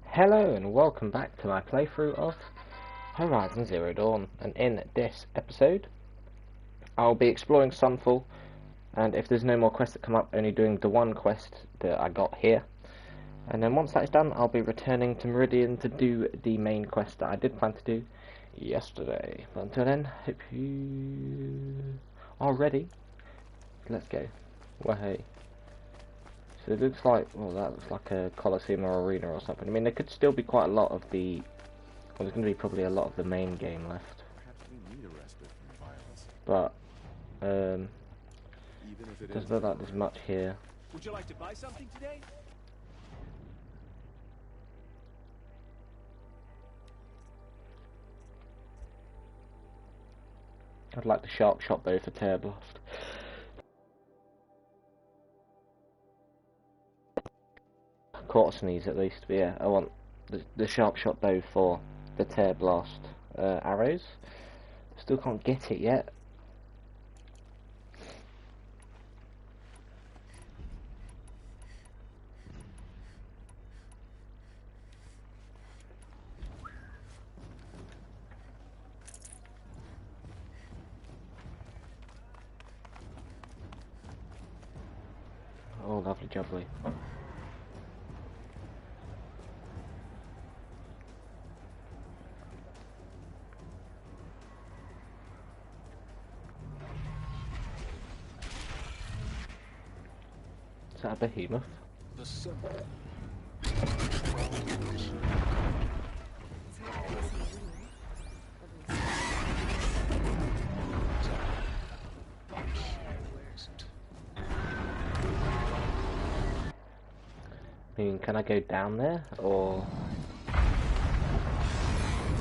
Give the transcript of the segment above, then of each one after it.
Hello and welcome back to my playthrough of Horizon Zero Dawn, and in this episode I'll be exploring Sunfall, and if there's no more quests that come up, only doing the one quest that I got here, and then once that's done I'll be returning to Meridian to do the main quest that I did plan to do yesterday. But until then, hope you are ready. Let's go. Well, hey. So it looks like, well, that looks like a Coliseum or arena or something. I mean, there could still be quite a lot of the, well, there's going to be probably a lot of the main game left. But, doesn't look like there's much here. Would you like to buy something today? I'd like the sharp shot though for Tear Blast. Caught a sneeze at least, but yeah, I want the sharp shot bow for the Tear Blast arrows. Still can't get it yet. Oh, lovely jubbly. Is that a behemoth? The sun. I mean, can I go down there, or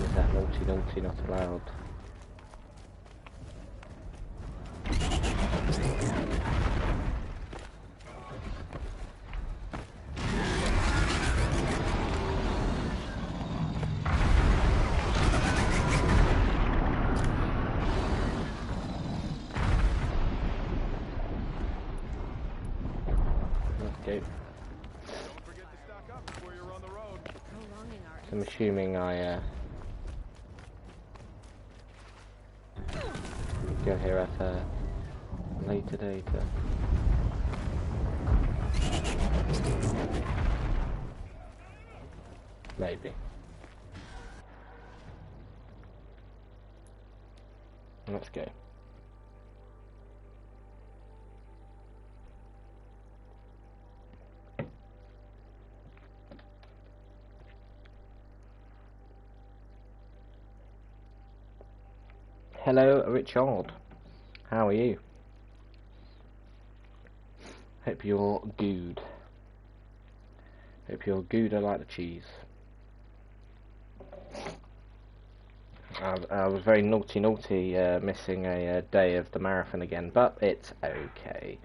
is that naughty not allowed? Let's go. I'm assuming I go here at a later date. Maybe. Let's go. Hello, Richard. How are you? Hope you're good. Hope you're good. I like the cheese. I was very naughty missing a day of the marathon again, but it's okay.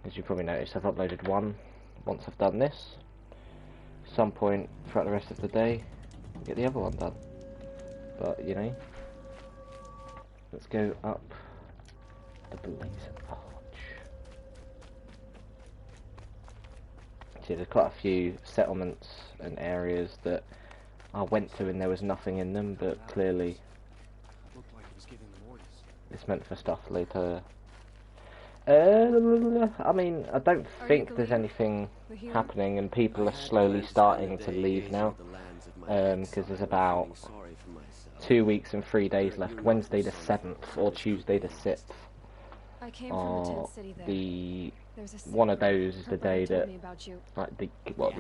As you probably noticed, I've uploaded one. Once I've done this, some point throughout the rest of the day, I'll get the other one done. But, you know, let's go up the Blazing Arch. See, there's quite a few settlements and areas that I went to and there was nothing in them, but clearly it's meant for stuff later. I mean, I don't think there's anything happening, and people are slowly starting to leave now, because there's about 2 weeks and 3 days left. Wednesday the 7th or Tuesday the 6th. Or the one of those is the day that, like, the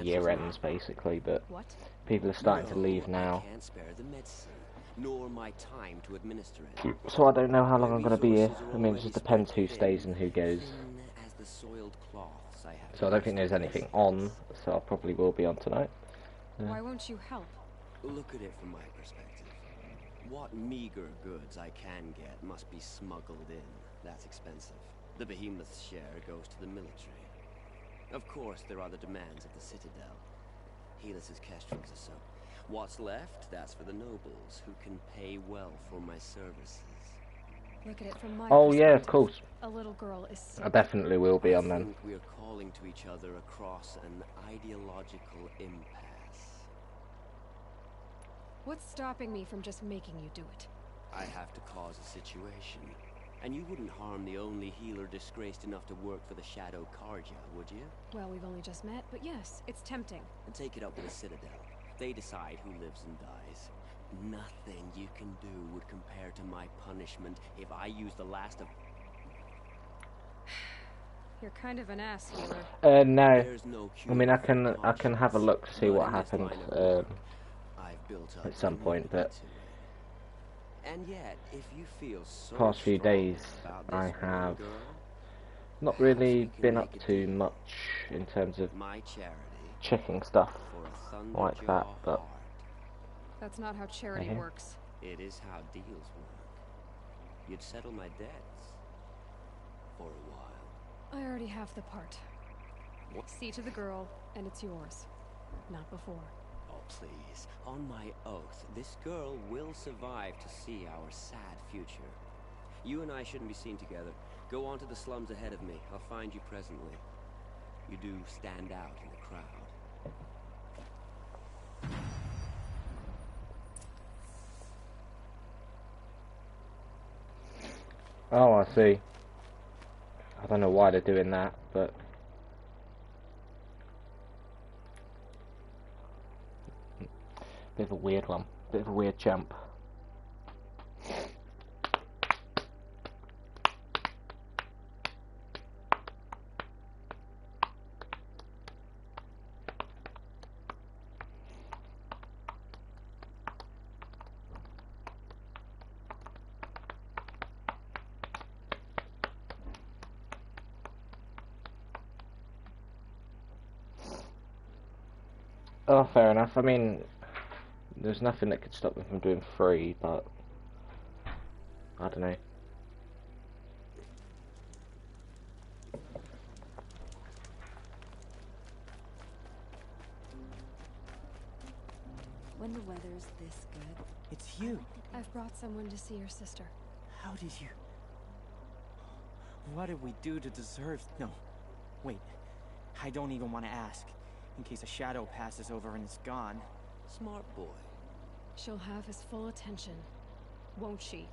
year ends basically. But people are starting to leave now. Nor my time to administer it. So I don't know how long I'm going to be here. I mean, it just depends who stays and who goes. So I don't think there's anything on, so I probably will be on tonight. Why won't you help? Look at it from my perspective. What meager goods I can get must be smuggled in. That's expensive. The behemoth's share goes to the military. Of course, there are the demands of the Citadel. Helis's kestrels are so. What's left, that's for the nobles, who can pay well for my services. Look at it from my Oh yeah, of perspective. course. A little girl is I sick. definitely will be I on them. think we're calling to each other across an ideological impasse. What's stopping me from just making you do it? I have to cause a situation. And you wouldn't harm the only healer disgraced enough to work for the Shadow Karja, would you? Well, we've only just met, but yes, it's tempting. And take it up with the Citadel. They decide who lives and dies. Nothing you can do would compare to my punishment if I use the last of... You're kind of an ass healer. No. There's no I cure mean, I for can have a conscience, look to see but what in this happened line of work, I've built up at some point, but immunity to it. And yet, if you feel so past few strong days about I this one have girl, not perhaps really we can been make up a to deal. much in terms of My charity checking stuff for a like that, Thunderjaw but heart. That's not how charity Okay. works. It is how deals work. You'd settle my debts for a while. I already have the part. What? See to the girl, and it's yours. Not before. Oh, please. On my oath, this girl will survive to see our sad future. You and I shouldn't be seen together. Go on to the slums ahead of me. I'll find you presently. You do stand out in the crowd. oh, I see. I don't know why they're doing that, but bit of a weird one, bit of a weird jump. Oh, fair enough. I mean, there's nothing that could stop me from doing 3, but I don't know. When the weather's this good. It's you. I've brought someone to see your sister. How did you... What did we do to deserve... No. Wait. I don't even want to ask. In case a shadow passes over and is gone. Smart boy. She'll have his full attention, won't she?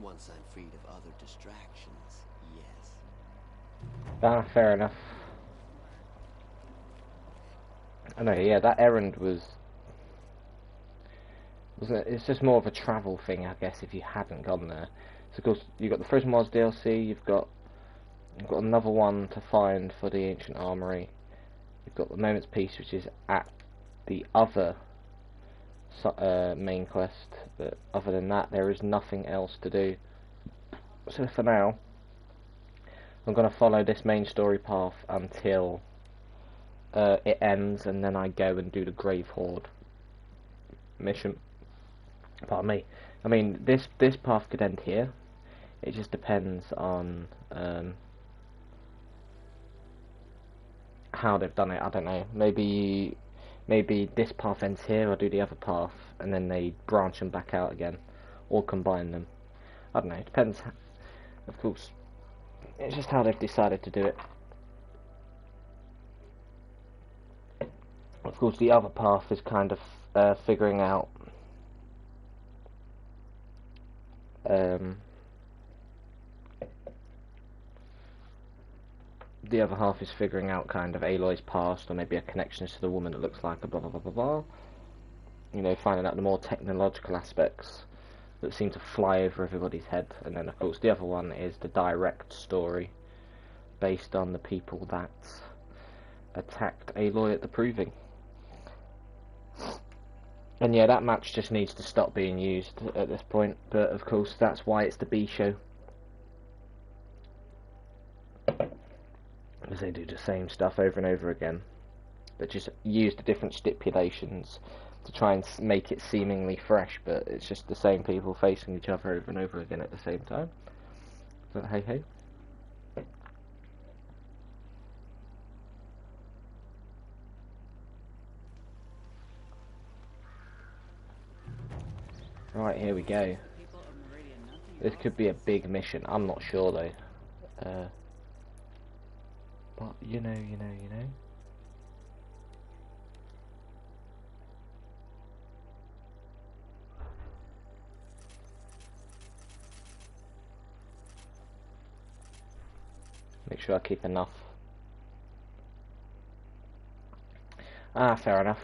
Once I'm freed of other distractions, yes. Ah, fair enough. I know, yeah, that errand wasn't it? It's just more of a travel thing, I guess, if you hadn't gone there. So, of course, you've got the Frozen Wilds DLC, you've got another one to find for the Ancient Armory. You've got the Moment's Peace, which is at the other main quest, but other than that, there is nothing else to do. So for now, I'm going to follow this main story path until it ends, and then I go and do the Grave Horde mission. Pardon me. I mean, this path could end here. It just depends on how they've done it. I don't know. Maybe this path ends here, or do the other path, and then they branch them back out again, or combine them. I don't know. It depends. Of course, it's just how they've decided to do it. Of course, the other path is kind of figuring out the other half is figuring out kind of Aloy's past, or maybe a connection to the woman that looks like a blah blah blah blah blah. You know, finding out the more technological aspects that seem to fly over everybody's head. And then, of course, the other one is the direct story based on the people that attacked Aloy at the Proving. And yeah, that match just needs to stop being used at this point, but of course that's why it's the B show. Because they do the same stuff over and over again, but just use the different stipulations to try and make it seemingly fresh, but it's just the same people facing each other over and over again at the same time. But hey hey. Right, here we go. People of Meridian, nothing This could be a big mission. I'm not sure though. But you know. Make sure I keep enough. Ah, fair enough.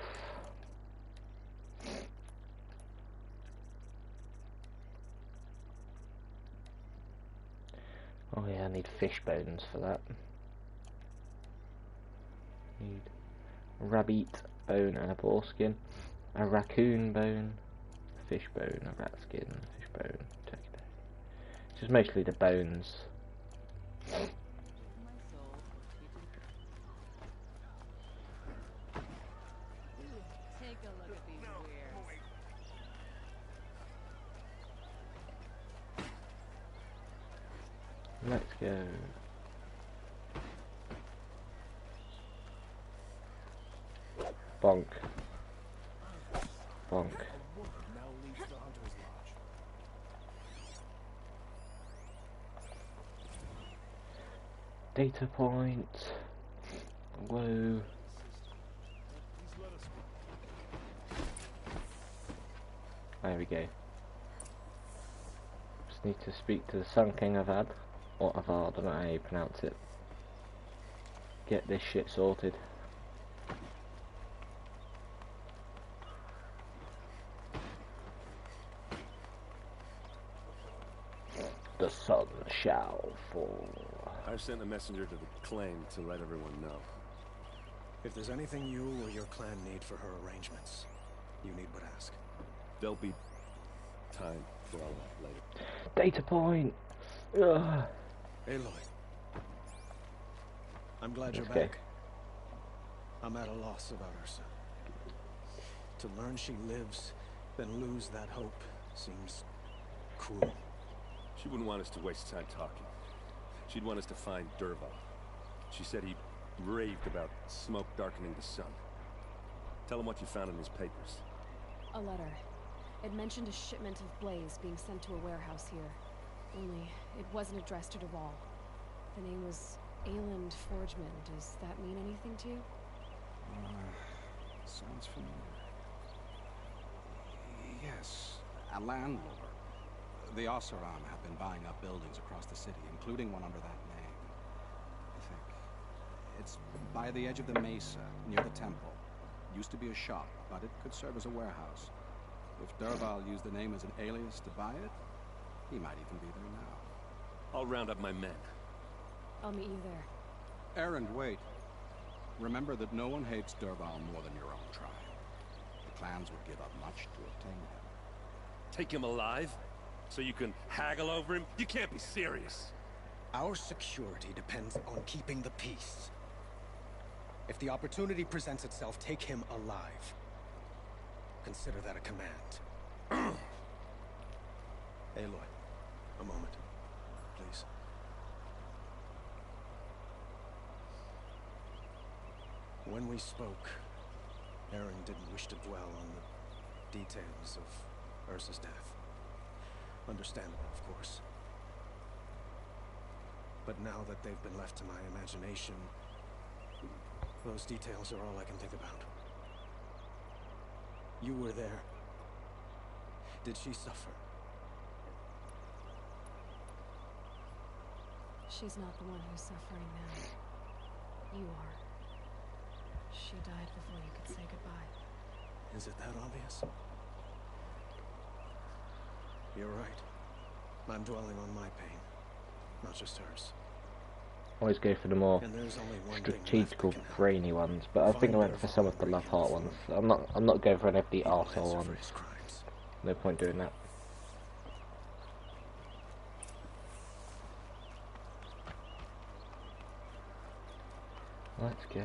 Oh yeah, I need fish bones for that. Need a rabbit bone and a boar skin, a raccoon bone, a fish bone, a rat skin, a fish bone, turkey bone. It's just mostly the bones. Take a look at these wares. Let's go. Bonk. Bonk. Now leads to Hunter's Lodge. Data point. Whoa. Please let us There we go. Just need to speak to the Sun King Avad. Or Avad, I don't know how you pronounce it. Get this shit sorted. The sun shall fall. I've sent a messenger to the claim to let everyone know. If there's anything you or your clan need for her arrangements, you need but ask. There'll be time for all that later. Data point! Ugh. Aloy, I'm glad you're Okay. back. I'm at a loss about Ursa. To learn she lives, then lose that hope seems cruel. She wouldn't want us to waste time talking. She'd want us to find Dervahl. She said he raved about smoke darkening the sun. Tell him what you found in his papers. A letter. It mentioned a shipment of blaze being sent to a warehouse here. Only, it wasn't addressed to Dervahl. The name was Ayland Forgeman. Does that mean anything to you? Sounds familiar. Yes, a landlord. The Oseram have been buying up buildings across the city, including one under that name. I think. It's by the edge of the mesa, near the temple. Used to be a shop, but it could serve as a warehouse. If Dervahl used the name as an alias to buy it, he might even be there now. I'll round up my men. I'll meet you there. Erend, wait. Remember that no one hates Dervahl more than your own tribe. The clans would give up much to obtain him. Take him alive? So you can haggle over him? You can't be serious. Our security depends on keeping the peace. If the opportunity presents itself, take him alive. Consider that a command. Aloy, a moment, please. When we spoke, Erend didn't wish to dwell on the details of Ursa's death. Understandable, of course. But now that they've been left to my imagination, those details are all I can think about. You were there. Did she suffer? She's not the one who's suffering now. You are. She died before you could say goodbye. Is it that obvious? You're right. I'm dwelling on my pain, not just hers. Always go for the more And there's only one strategical, thing left that can help. brainy ones, but I think I went for some of the love heart ones. I'm not going for any of the He will arsehole answer ones. for his crimes. No point doing that. Let's go.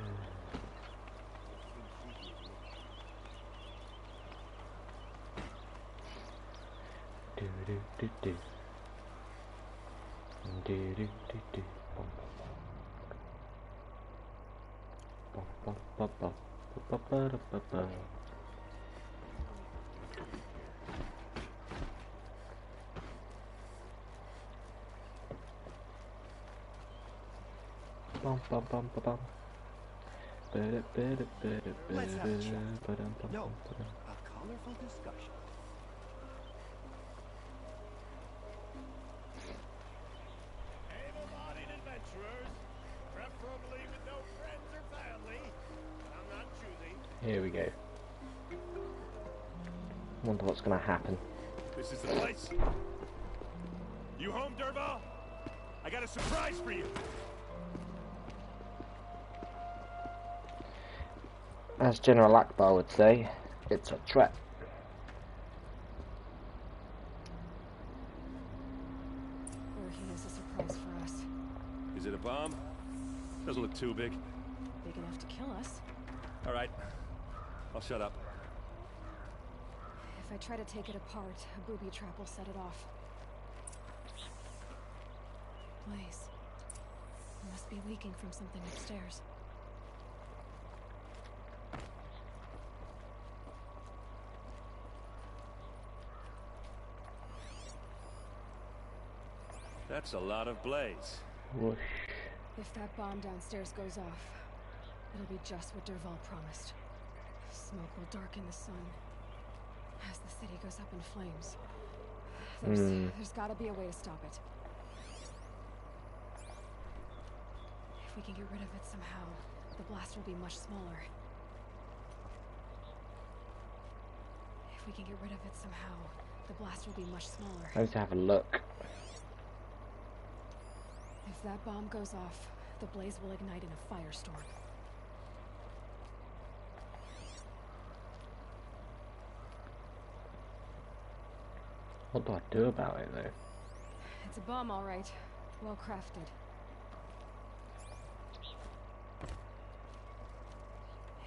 Do do do do. Do do do do. Bum bum bum bum bum bum bum bum bum. Bum, bum, bum, bum, bum. Let's have a chat. No, a colorful discussion. Able-bodied adventurers, preferably with no friends or family. I'm not choosing. Here we go. Wonder what's gonna happen. This is the place. You home, Dervahl? I got a surprise for you. As General Akbar would say, it's a trap. Or he has a surprise for us. Is it a bomb? Doesn't look too big. Big enough to kill us. All right. I'll shut up. If I try to take it apart, a booby trap will set it off. Blaze. It must be leaking from something upstairs. That's a lot of blaze. Whoosh. If that bomb downstairs goes off, it'll be just what Dervahl promised. Smoke will darken the sun as the city goes up in flames. There's gotta be a way to stop it. If we can get rid of it somehow, the blast will be much smaller. If we can get rid of it somehow, the blast will be much smaller. I need to have a look. If that bomb goes off, the blaze will ignite in a firestorm. What do I do about it though? It's a bomb, all right. Well crafted.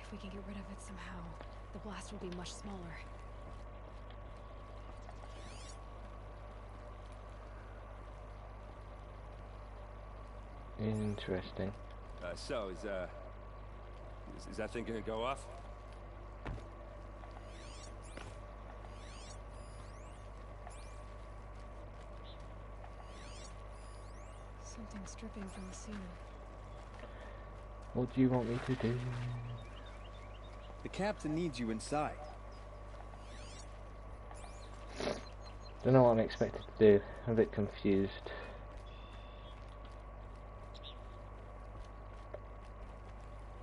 If we can get rid of it somehow, the blast will be much smaller. Interesting. So is that thing gonna go off? Something's dripping from the ceiling. What do you want me to do? The captain needs you inside. Don't know what I'm expected to do. I'm a bit confused.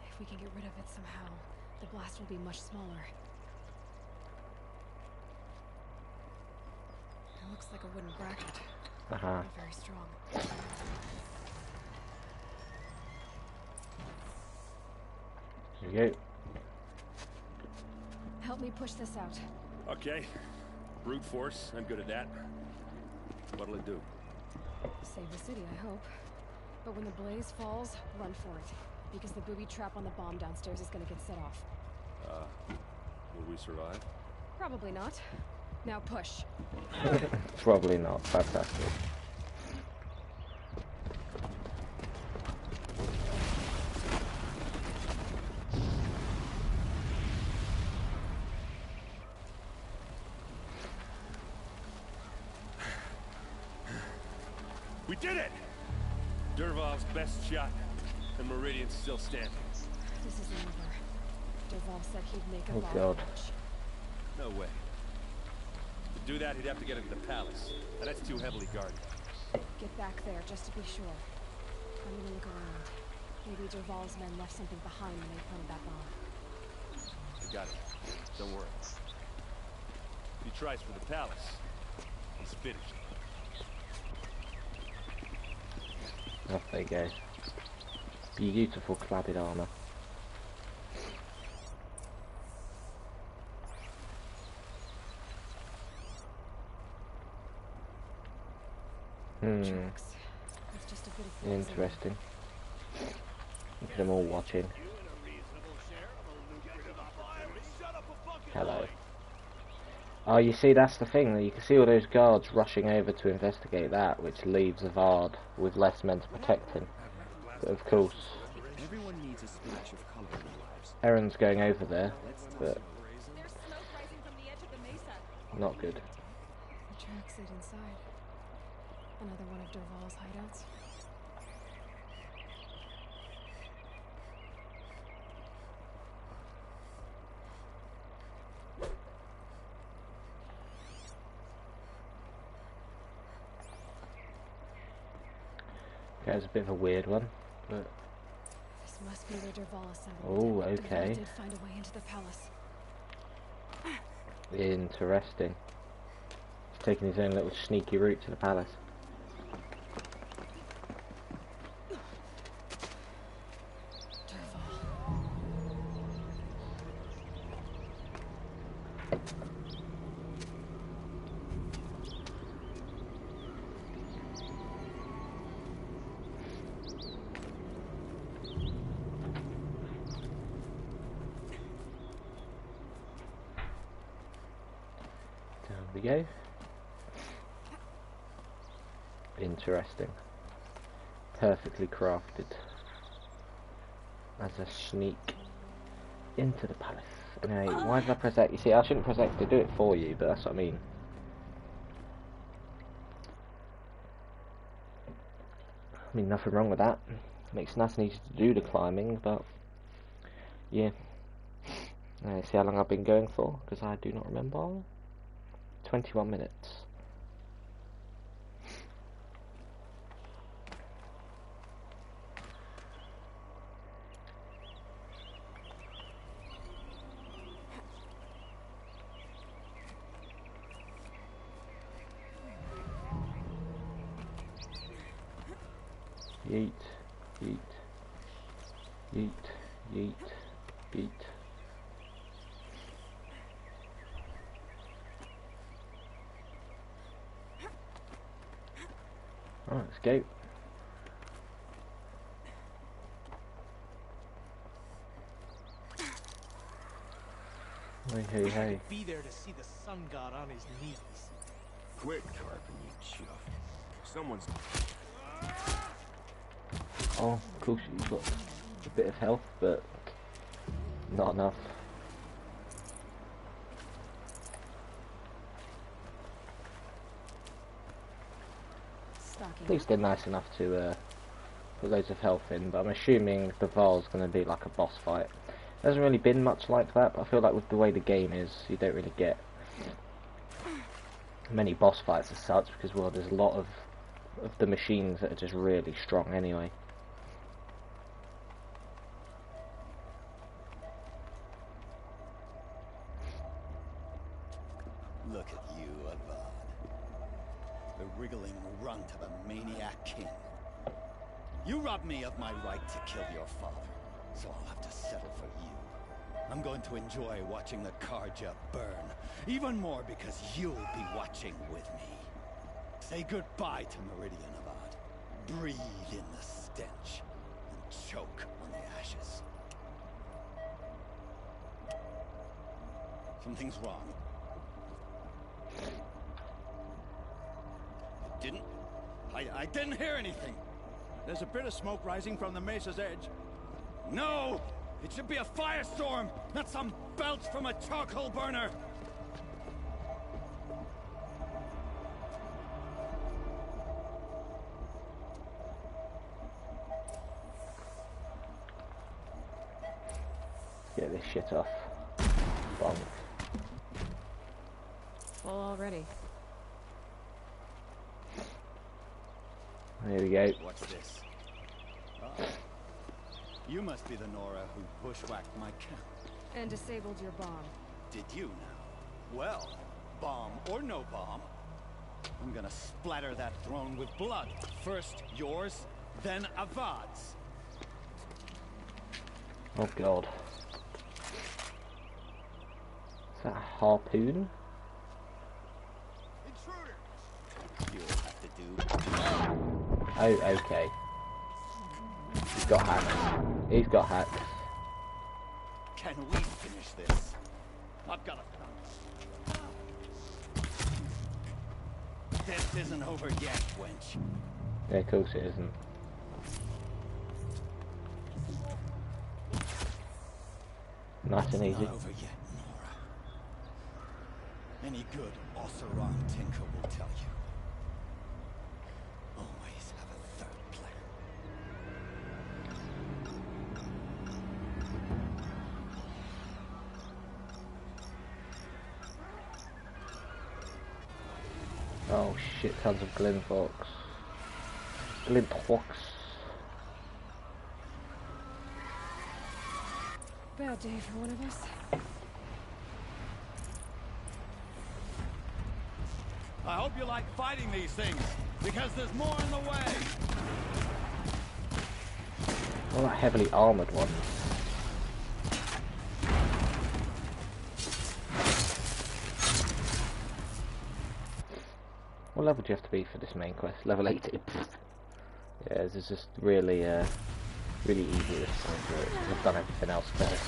If we can get rid of it somehow, the blast will be much smaller. It looks like a wooden bracket. Uh-huh. Very strong. Here we go. Help me push this out. Okay. Brute force. I'm good at that. What'll it do? Save the city, I hope. But when the blaze falls, run for it. Because the booby trap on the bomb downstairs is gonna get set off. Will we survive? Probably not. Now push. Probably not. Fantastic. We did it! Dervahl's best shot, and Meridian's still standing. This isn't over. Dervahl said he'd make a Oh, bomb God. launch. No way. To do that, he'd have to get into the palace, and that's too heavily guarded. Get back there, just to be sure. I'm gonna look around. Maybe Dervahl's men left something behind when they planted that bomb. You got it. Don't worry. If he tries for the palace, he's finished. Off they go. Beautiful cladded armor. Tracks. It's just a bit of poison. Interesting. Look at them all watching. Hello. Oh, you see, that's the thing. You can see all those guards rushing over to investigate that, which leaves a Vard with less men to protect him. But of course, Everyone needs a splash of color in their lives. Aaron's going over there, but There's smoke rising from the edge of the mesa. not good. The tracks lead inside. Another one of Dervahl's hideouts. Okay, it's a bit of a weird one, but... This must be where Dervahl assembled. Oh, Dervahl okay. did find a way into the palace. Interesting. He's taking his own little sneaky route to the palace. There we go. Interesting. Perfectly crafted as a sneak into the palace. Anyway, why did I press X? You see, I shouldn't press X to do it for you, but that's what I mean. I mean, nothing wrong with that. Makes it nice and easy to do the climbing, but yeah. See how long I've been going for, because I do not remember. 21 minutes. Yeet, yeet, yeet, yeet, yeet. Alright, let's go. Hey, hey, hey. Be there to see the sun god on his knees. Quit carping, you chuff. Someone's... Oh, cool, she's got a bit of health, but not enough. At least they're nice enough to put loads of health in, but I'm assuming the Varl's going to be like a boss fight. There hasn't really been much like that, but I feel like with the way the game is, you don't really get many boss fights as such, because, well, there's a lot of the machines that are just really strong anyway. Look at you, Avad. The wriggling runt of a maniac king. You robbed me of my right to kill your father, so I'll have to settle for you. I'm going to enjoy watching the Karja burn, even more because you'll be watching with me. Say goodbye to Meridian, Avad. Breathe in the stench, and choke on the ashes. Something's wrong. I didn't hear anything. There's a bit of smoke rising from the mesa's edge. No! It should be a firestorm, not some belch from a charcoal burner! Get this shit off. Bonk. Full already. There we go. What's this? Oh. You must be the Nora who bushwhacked my camp. And disabled your bomb. Did you now? Well, bomb or no bomb, I'm gonna splatter that throne with blood. First yours, then Avad's. Oh god. Is that a harpoon? Intruder! You'll have to do. Oh, okay. He's got hacks. He's got hacks. Can we finish this? I've got a... This isn't over yet, wench. Yeah, of course it isn't. Nice and easy. Not over yet, Nora. Any good Oseram tinker will tell you. Always have a third plan. Oh shit, tons of Glinthawks. Glinthawks. Bad day for one of us. I hope you like fighting these things, because there's more in the way. All that heavily armoured ones. What level do you have to be for this main quest? Level 80. Yeah, this is just really, really easy this time for it. I've done everything else first.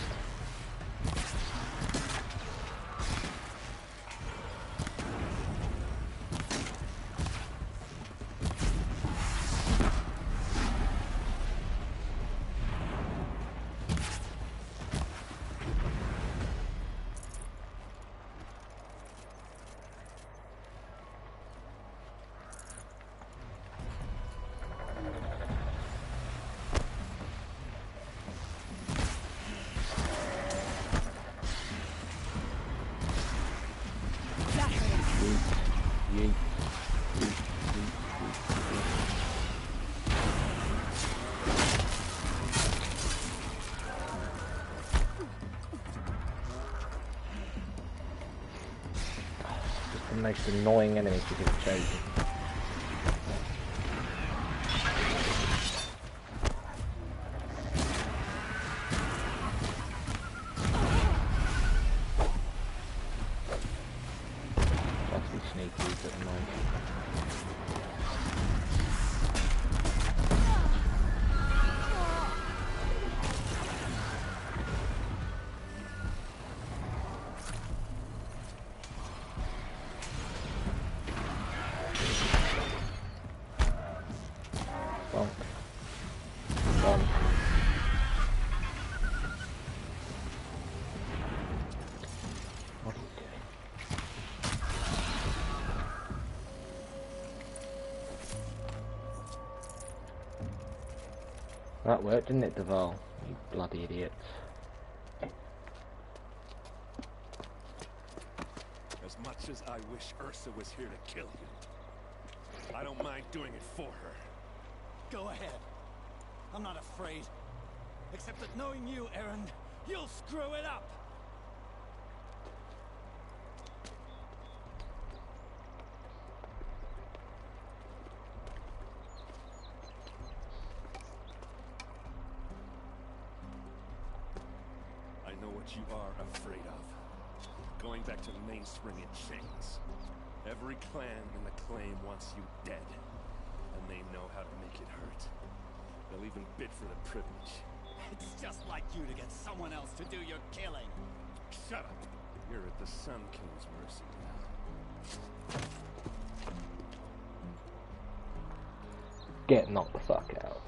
The most annoying enemies you could have chosen. Try to be sneaky at the moment. That worked, didn't it, Duval? You bloody idiots. As much as I wish Ursa was here to kill you, I don't mind doing it for her. Go ahead. I'm not afraid. Except that knowing you, Aaron, you'll screw it up. I know what you are afraid of. Going back to the mainspring in chains. Every clan in the claim wants you dead. And they know how to make it hurt. They'll even bid for the privilege. It's just like you to get someone else to do your killing. Shut up! You're at the Sun King's mercy now. Get knocked the fuck out.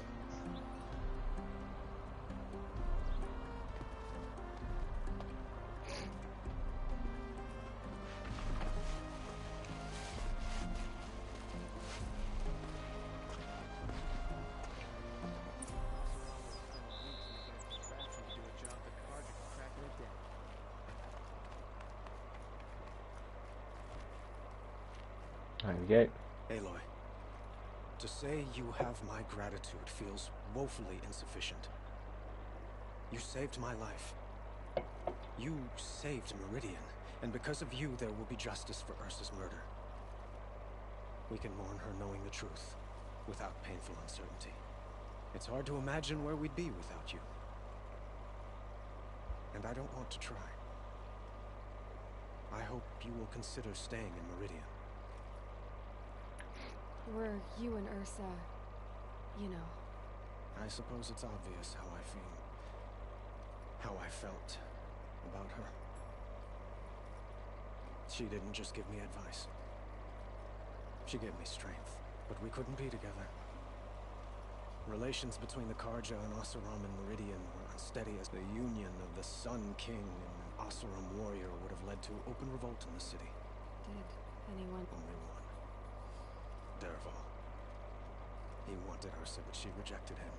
There we go. Aloy, to say you have my gratitude feels woefully insufficient. You saved my life. You saved Meridian, and because of you there will be justice for Ursa's murder. We can mourn her knowing the truth, without painful uncertainty. It's hard to imagine where we'd be without you. And I don't want to try. I hope you will consider staying in Meridian. Were you and Ursa, you know. I suppose it's obvious how I feel. How I felt about her. She didn't just give me advice. She gave me strength, but we couldn't be together. Relations between the Karja and Oseram and Meridian were unsteady as the union of the Sun King and an Oseram warrior would have led to open revolt in the city. Did anyone... Only one. Dervahl. He wanted Ursa, but she rejected him.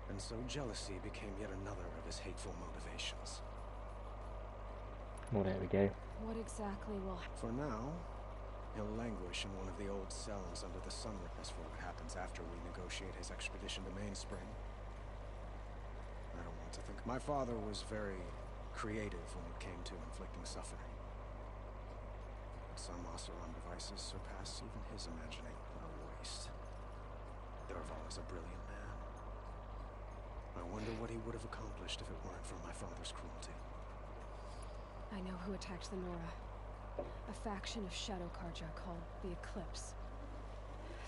And so jealousy became yet another of his hateful motivations. Well, there we go. What exactly will... For now, he'll languish in one of the old cells under the sun. As for what happens after we negotiate his expedition to Mainspring, I don't want to think. My father was very creative when it came to inflicting suffering. But some Oseram devices surpass even his imagining. What a waste. Dervahl is a brilliant man. I wonder what he would have accomplished if it weren't for my father's cruelty. I know who attacked the Nora. A faction of Shadow Karja called the Eclipse.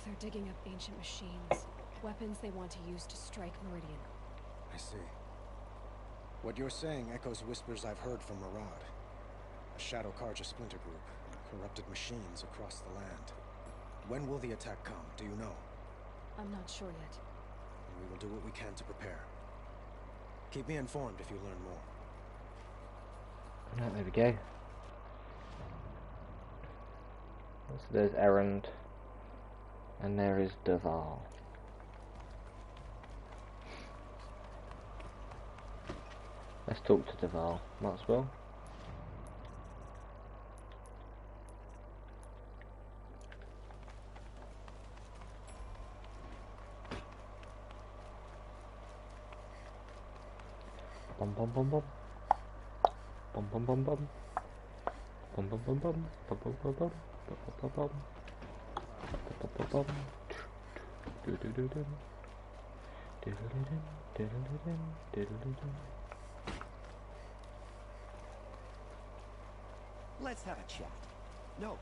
They're digging up ancient machines, weapons they want to use to strike Meridian. I see. What you're saying echoes whispers I've heard from Murad. A Shadow Karja splinter group, corrupted machines across the land. When will the attack come, do you know? I'm not sure yet. We will do what we can to prepare. Keep me informed if you learn more. Oh, there we go. So there's Erend, and there is Dervahl. Let's talk to Dervahl, might as well. Bum bum bum bum. Bum bum bum bum. Bum bum bum bum. Bum bum bum bum. Bum bum bum bum. Bum bum bum bum. Do-do-do-do. Diddle-dum, diddle-dum, diddle-dum. Let's have a chat. No,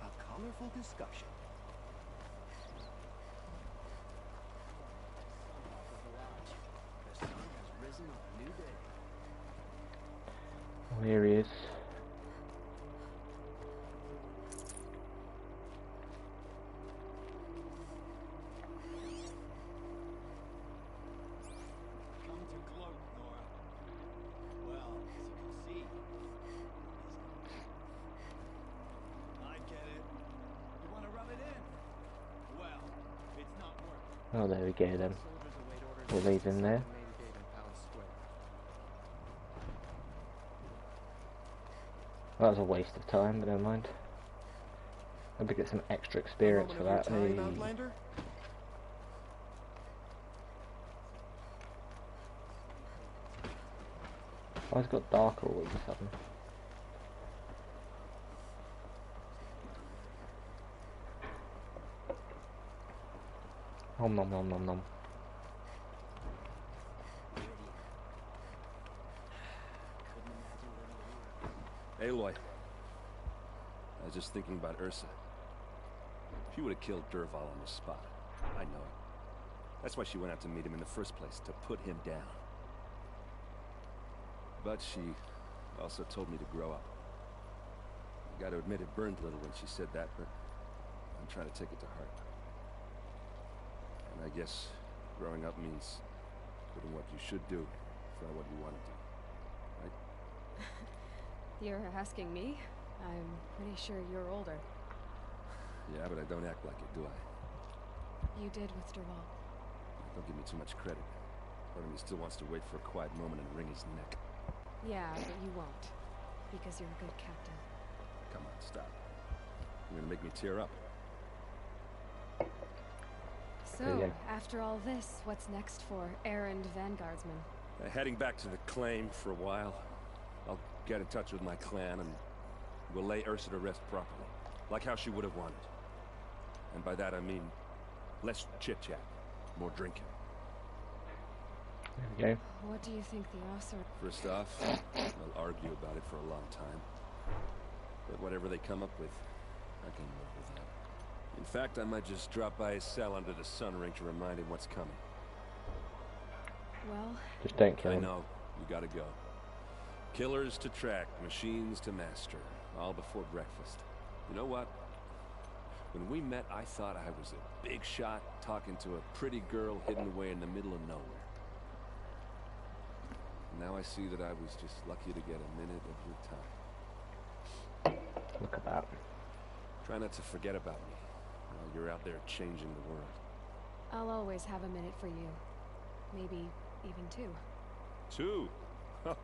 a colorful discussion. The sun has risen on a new day. Oh, here he is. Come to gloat, Nora. Well, as you can see, I get it. You want to rub it in? Well, it's not working. Oh, there we go then. Soldiers await orders We'll leave him there. to the main gate in Palace Square. That was a waste of time, but never mind. Maybe get some extra experience for that. Hey. Oh, it's got darker all of a sudden. Nom nom nom nom nom. Aloy. I was just thinking about Ursa. She would have killed Dervahl on the spot. I know it. That's why she went out to meet him in the first place, to put him down. But she also told me to grow up. I gotta admit it burned a little when she said that, but I'm trying to take it to heart. And I guess growing up means doing what you should do for what you want to do. Right? You're asking me? I'm pretty sure you're older. Yeah, but I don't act like it, do I? You did with Dervahl. Don't give me too much credit. Part of me still wants to wait for a quiet moment and wring his neck. Yeah, but you won't. Because you're a good captain. Come on, stop. You're gonna make me tear up. So, after all this, what's next for Erend Vanguardsman? Heading back to the claim for a while. I'll get in touch with my clan and we'll lay Ursa to rest properly. Like how she would have wanted. And by that I mean less chit-chat, more drinking. There we go. What do you think the Oseram... First off, I'll argue about it for a long time. But whatever they come up with, I can live with that. In fact, I might just drop by his cell under the sun ring to remind him what's coming. Well... Just don't kill him. I know, you gotta go. Killers to track, machines to master, all before breakfast. You know what? When we met, I thought I was a big shot talking to a pretty girl hidden away in the middle of nowhere. Now I see that I was just lucky to get a minute of your time. Look at that. Try not to forget about me while you're out there changing the world. I'll always have a minute for you. Maybe even two. Two? Huh.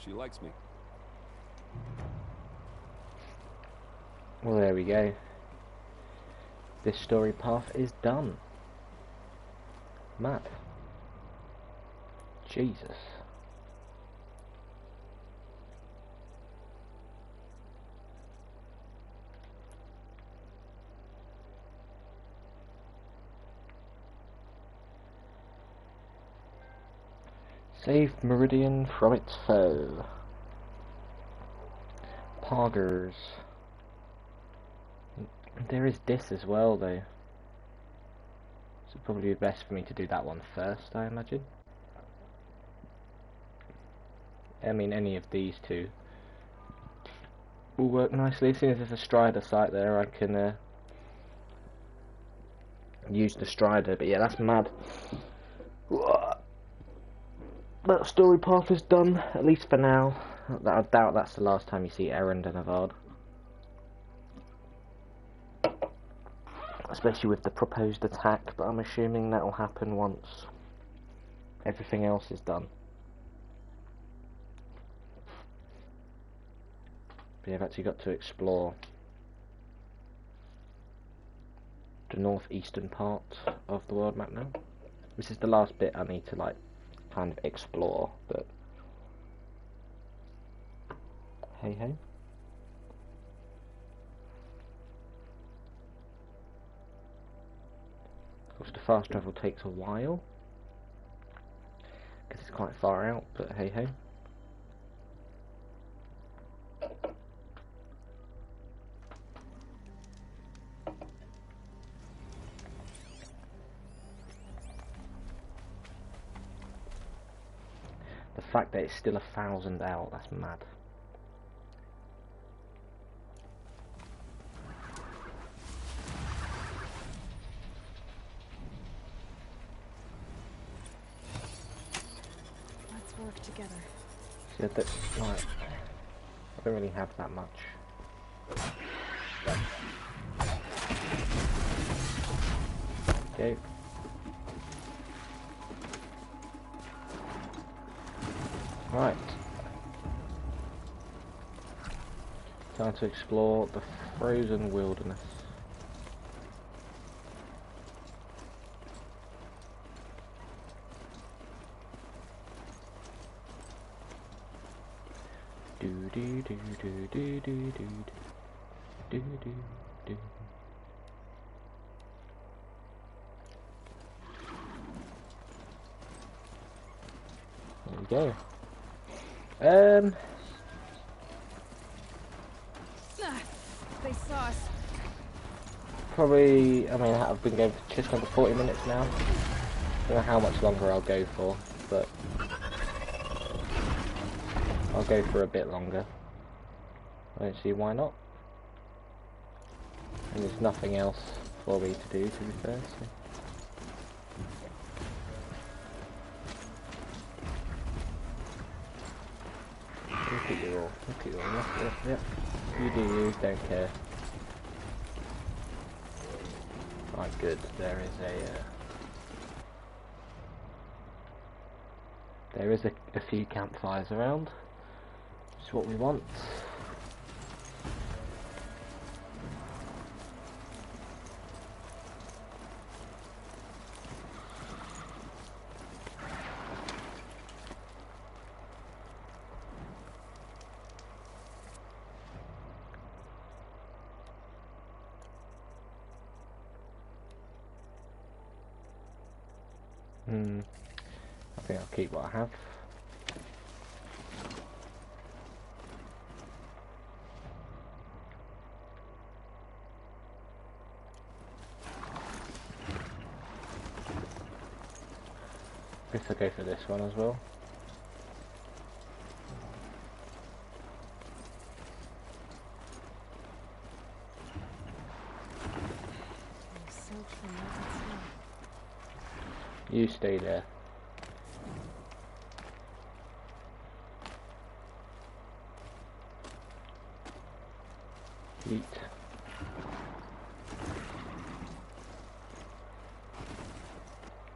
She likes me. Well, there we go. This story path is done. Map. Jesus. Save Meridian from its foe. Poggers. There is this as well though. So probably best for me to do that one first, I imagine. I mean, any of these two will work nicely. As soon as there's a Strider site there, I can use the Strider. But yeah, that's mad. That story path is done, at least for now. I doubt that's the last time you see Erend and Avad. Especially with the proposed attack, but I'm assuming that will happen once everything else is done. But yeah, I've actually got to explore the northeastern part of the world map now. This is the last bit I need to like kind of explore, but hey hey. Of course the fast travel takes a while because it's quite far out, but hey hey. The fact that it's still 1,000 out, that's mad. Let's work together. See, right, I don't really have that much. Okay. Right. Time to explore the frozen wilderness. Do do do do do do do do do do. There we go. They saw us. Probably, I mean, I've been going for just under 40 minutes now. I don't know how much longer I'll go for, but I'll go for a bit longer. I don't see why not. And there's nothing else for me to do, to be fair, so. Look at you all, look at you all, yep. You do you, don't care. Right, good, there is a few campfires around. It's what we want. I think I'll keep what I have. Guess I'll go for this one as well. You stay there. Eat.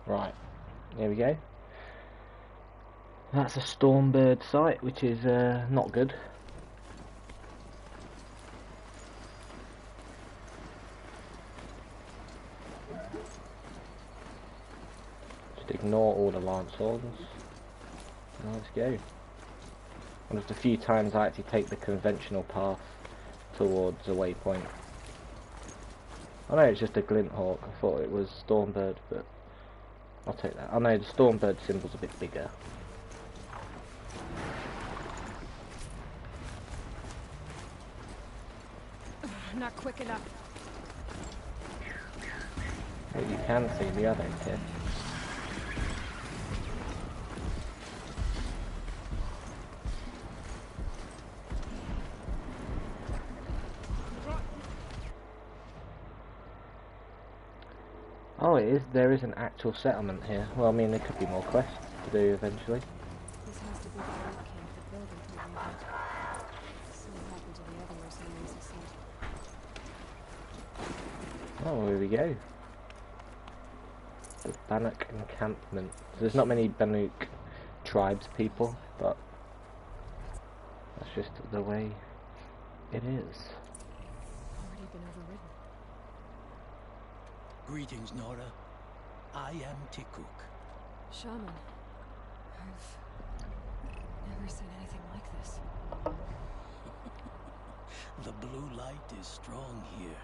Right, there we go. That's a Stormbird site, which is not good. Just ignore all the lance horns. Let's go. One of the few times I actually take the conventional path towards a waypoint. I know it's just a glint hawk. I thought it was Stormbird, but I'll take that. I know the Stormbird symbol's a bit bigger. Not quick enough. But you can see the other kid. Oh, there is an actual settlement here. Well, I mean, there could be more quests to do eventually. This has to be the old camp the building completed. So what happened to the other mercenaries he sent? Oh, here we go. The Bannock encampment. There's not many Bannock tribes people, but that's just the way it is. Already been overridden. Greetings, Nora. I am Tikuk. Shaman, I've never seen anything like this. The blue light is strong here.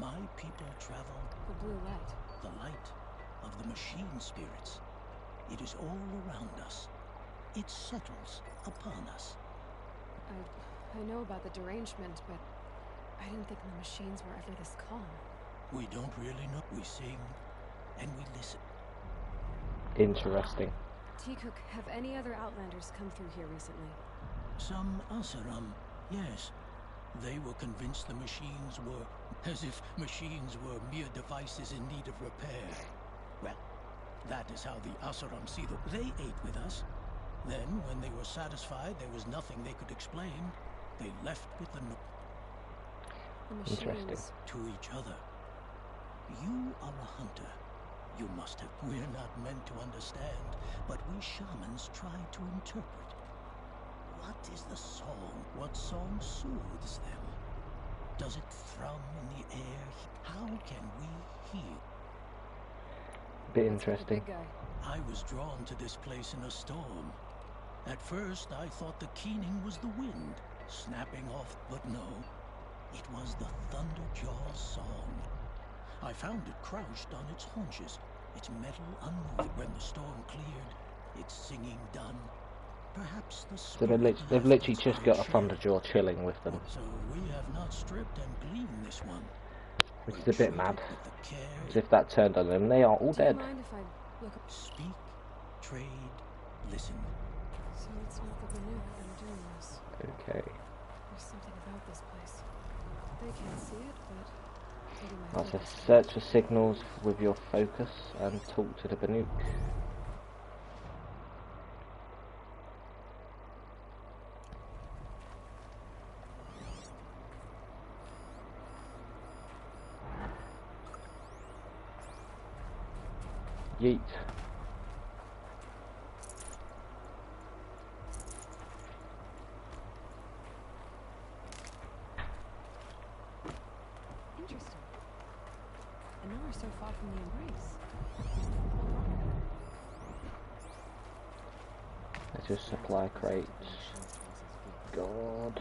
My people travel The blue light. the light of the machine spirits. It is all around us. It settles upon us. I know about the derangement, but I didn't think the machines were ever this calm. We don't really know. We sing and we listen. Interesting. Tikuk, have any other Outlanders come through here recently? Some Asaram, yes. They were convinced the machines were, as if machines were mere devices in need of repair. Well, that is how the Asaram see them. They ate with us. Then, when they were satisfied there was nothing they could explain, they left with the Interesting. Interesting. to each other. You are a hunter. You must have. We're not meant to understand, but we shamans try to interpret. What is the song? What song soothes them? Does it thrum in the air? How can we hear? Bit interesting. Big guy. I was drawn to this place in a storm. At first, I thought the keening was the wind, snapping off, but no. It was the Thunderjaw's song. I found it crouched on its haunches, its metal unmoving. When the storm cleared, its singing done, perhaps the So spirit they've literally left just its got a share. Thunderjaw chilling with them, So we have not stripped and gleaned this one. which We is a bit treat it mad. with the care. As if that turned on them, they are all Do you dead. mind if I look up? Speak, trade, listen. So it's not the Banu that I'm doing this. Okay. There's something about this place. They can't see it, but maybe my That's a focus can. search for signals with your focus and talk to the Bannock. Yeet. Interesting. And now we're so far from the embrace. Let's just supply crates. God.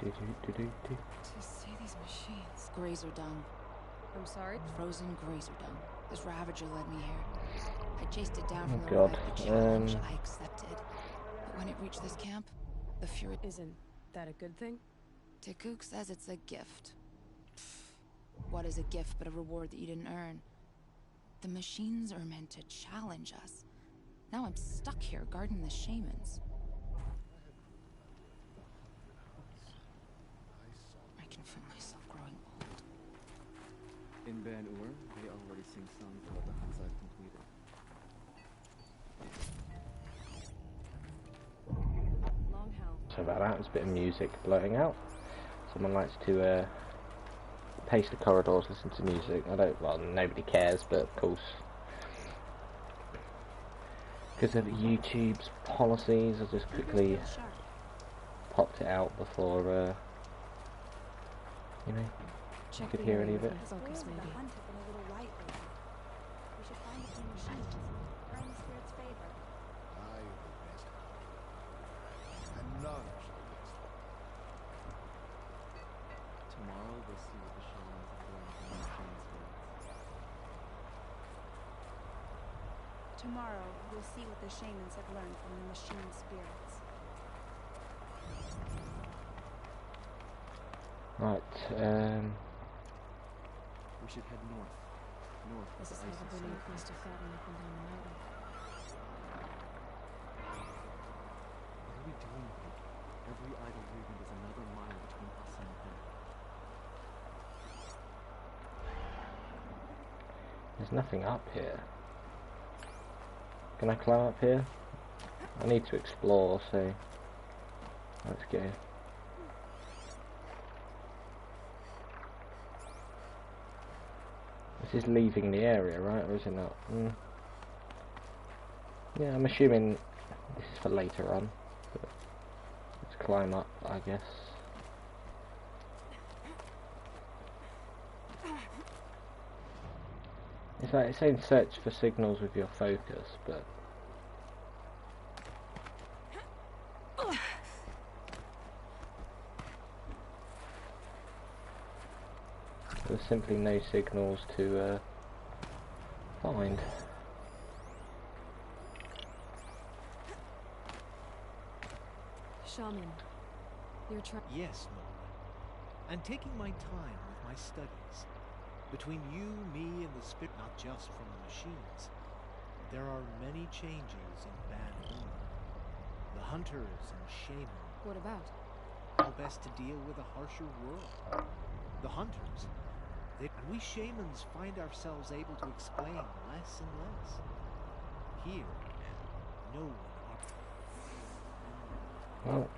Do. To see these machines. Grazer dung. I'm sorry? Frozen grazer dung. This Ravager led me here. I chased it down from Oh, the God. right, the challenge I accepted. But when it reached this camp, the fury... Isn't that a good thing? Tikuk says it's a gift. What is a gift but a reward that you didn't earn? The machines are meant to challenge us. Now I'm stuck here guarding the shamans. I can feel myself growing old. In Ben-Ur, they already sing songs about the hunts I've completed. Long Hell. So about that, there's a bit of music blowing out. Someone likes to pace the corridors, listen to music. Well, nobody cares, but of course. because of YouTube's policies, I just quickly popped it out before, you know, you could hear any of it. Focus, maybe. Tomorrow we'll see what the shamans have learned from the machine spirits. Tomorrow, we'll see what the shamans have learned from the machine spirits. Right, We should head north. North This of is the how icy the Banuke circle. must have gotten up and down the mountain. What are we doing here? Every idle movement is another mile between us and the hill. there's nothing up here. Can I climb up here? I need to explore, so let's go. This is leaving the area, right? Or is it not? Yeah, I'm assuming this is for later on. But let's climb up, I guess. It's like it's saying search for signals with your focus, but there's simply no signals to find. Shaman, you're trying. Yes, Nora. I'm taking my time with my studies. Between you, me, and the spirit, not just from the machines, there are many changes in Ban. The hunters and shaman. What about? How best to deal with a harsher world. The hunters, we shamans find ourselves able to explain less and less. Here, no one. Well,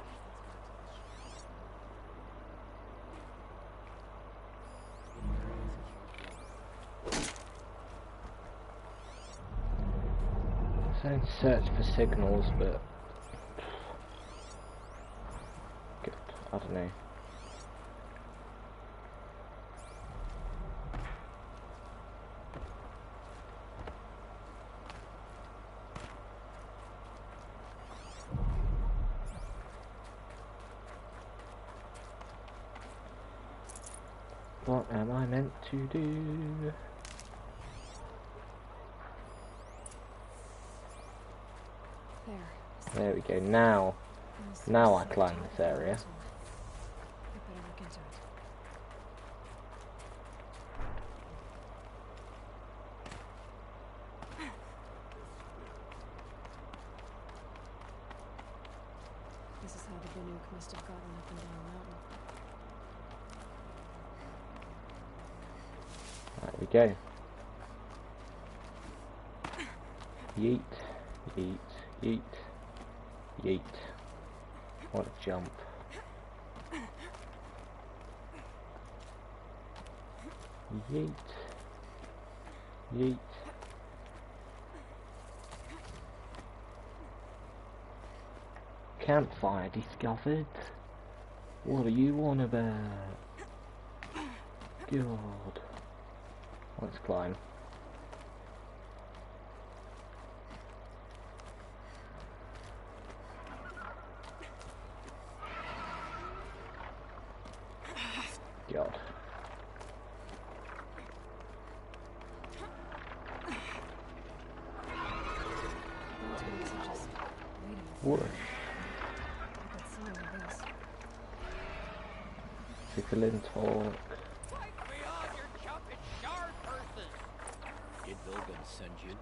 saying search for signals, but good. I don't know. What am I meant to do? There we go. Now I climb this area. I better look into it. This is how the Banuke must have gotten up and down the mountain. There we go. Yeet, yeet, yeet, yeet. What a jump. Yeet, yeet. Campfire discovered. What are you on about? God. Let's climb. God. Whoosh. Tickling talk. Did Vilgan send you?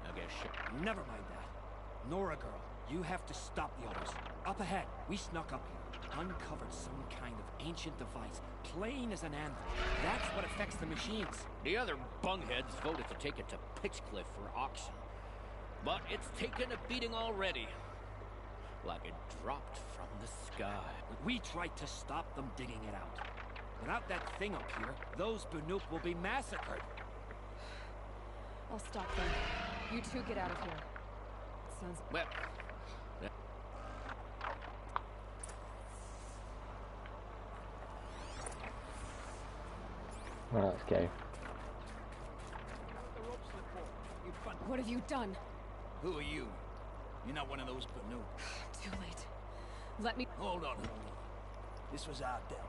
I guess shit. Never mind that. Nora girl, you have to stop the others. Up ahead, we snuck up here. Uncovered some kind of ancient device, plain as an anvil. That's what affects the machines. The other bungheads voted to take it to Pitchcliff for auction. But it's taken a beating already. Like it dropped from the sky. We tried to stop them digging it out. Without that thing up here, those Banuke will be massacred. I'll stop them. You two get out of here. Sounds... Well... Well, let's go. What have you done? Who are you? You're not one of those Banu. Too late. Let me... Hold on. This was our delve.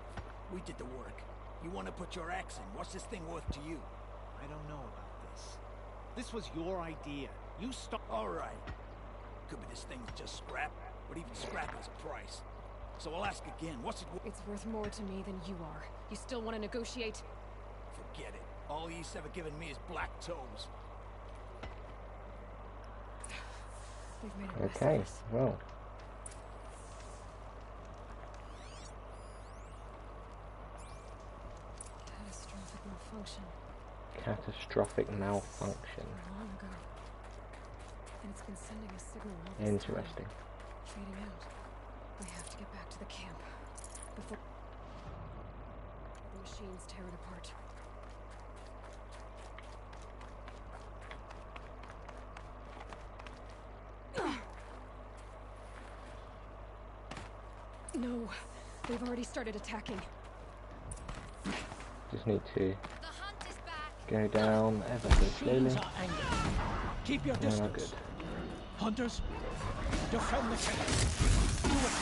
We did the work. You want to put your axe in? What's this thing worth to you? I don't know about this. This was your idea. You All right. Could be this thing's just scrap, but even scrap has a price. So I'll ask again, what's it worth? It's worth more to me than you are. You still want to negotiate? Forget it. All he's ever given me is black toes. They've made a mess Okay, of this. well. Catastrophic malfunction. Catastrophic malfunction. Long ago. And it's been sending a signal all this Interesting. time. Fading out. We have to get back to the camp before the machines tear it apart. No, they've already started attacking. Just need to go down ever so slowly. Keep your Yeah, distance. good. Hunters, defend the camp. Do it.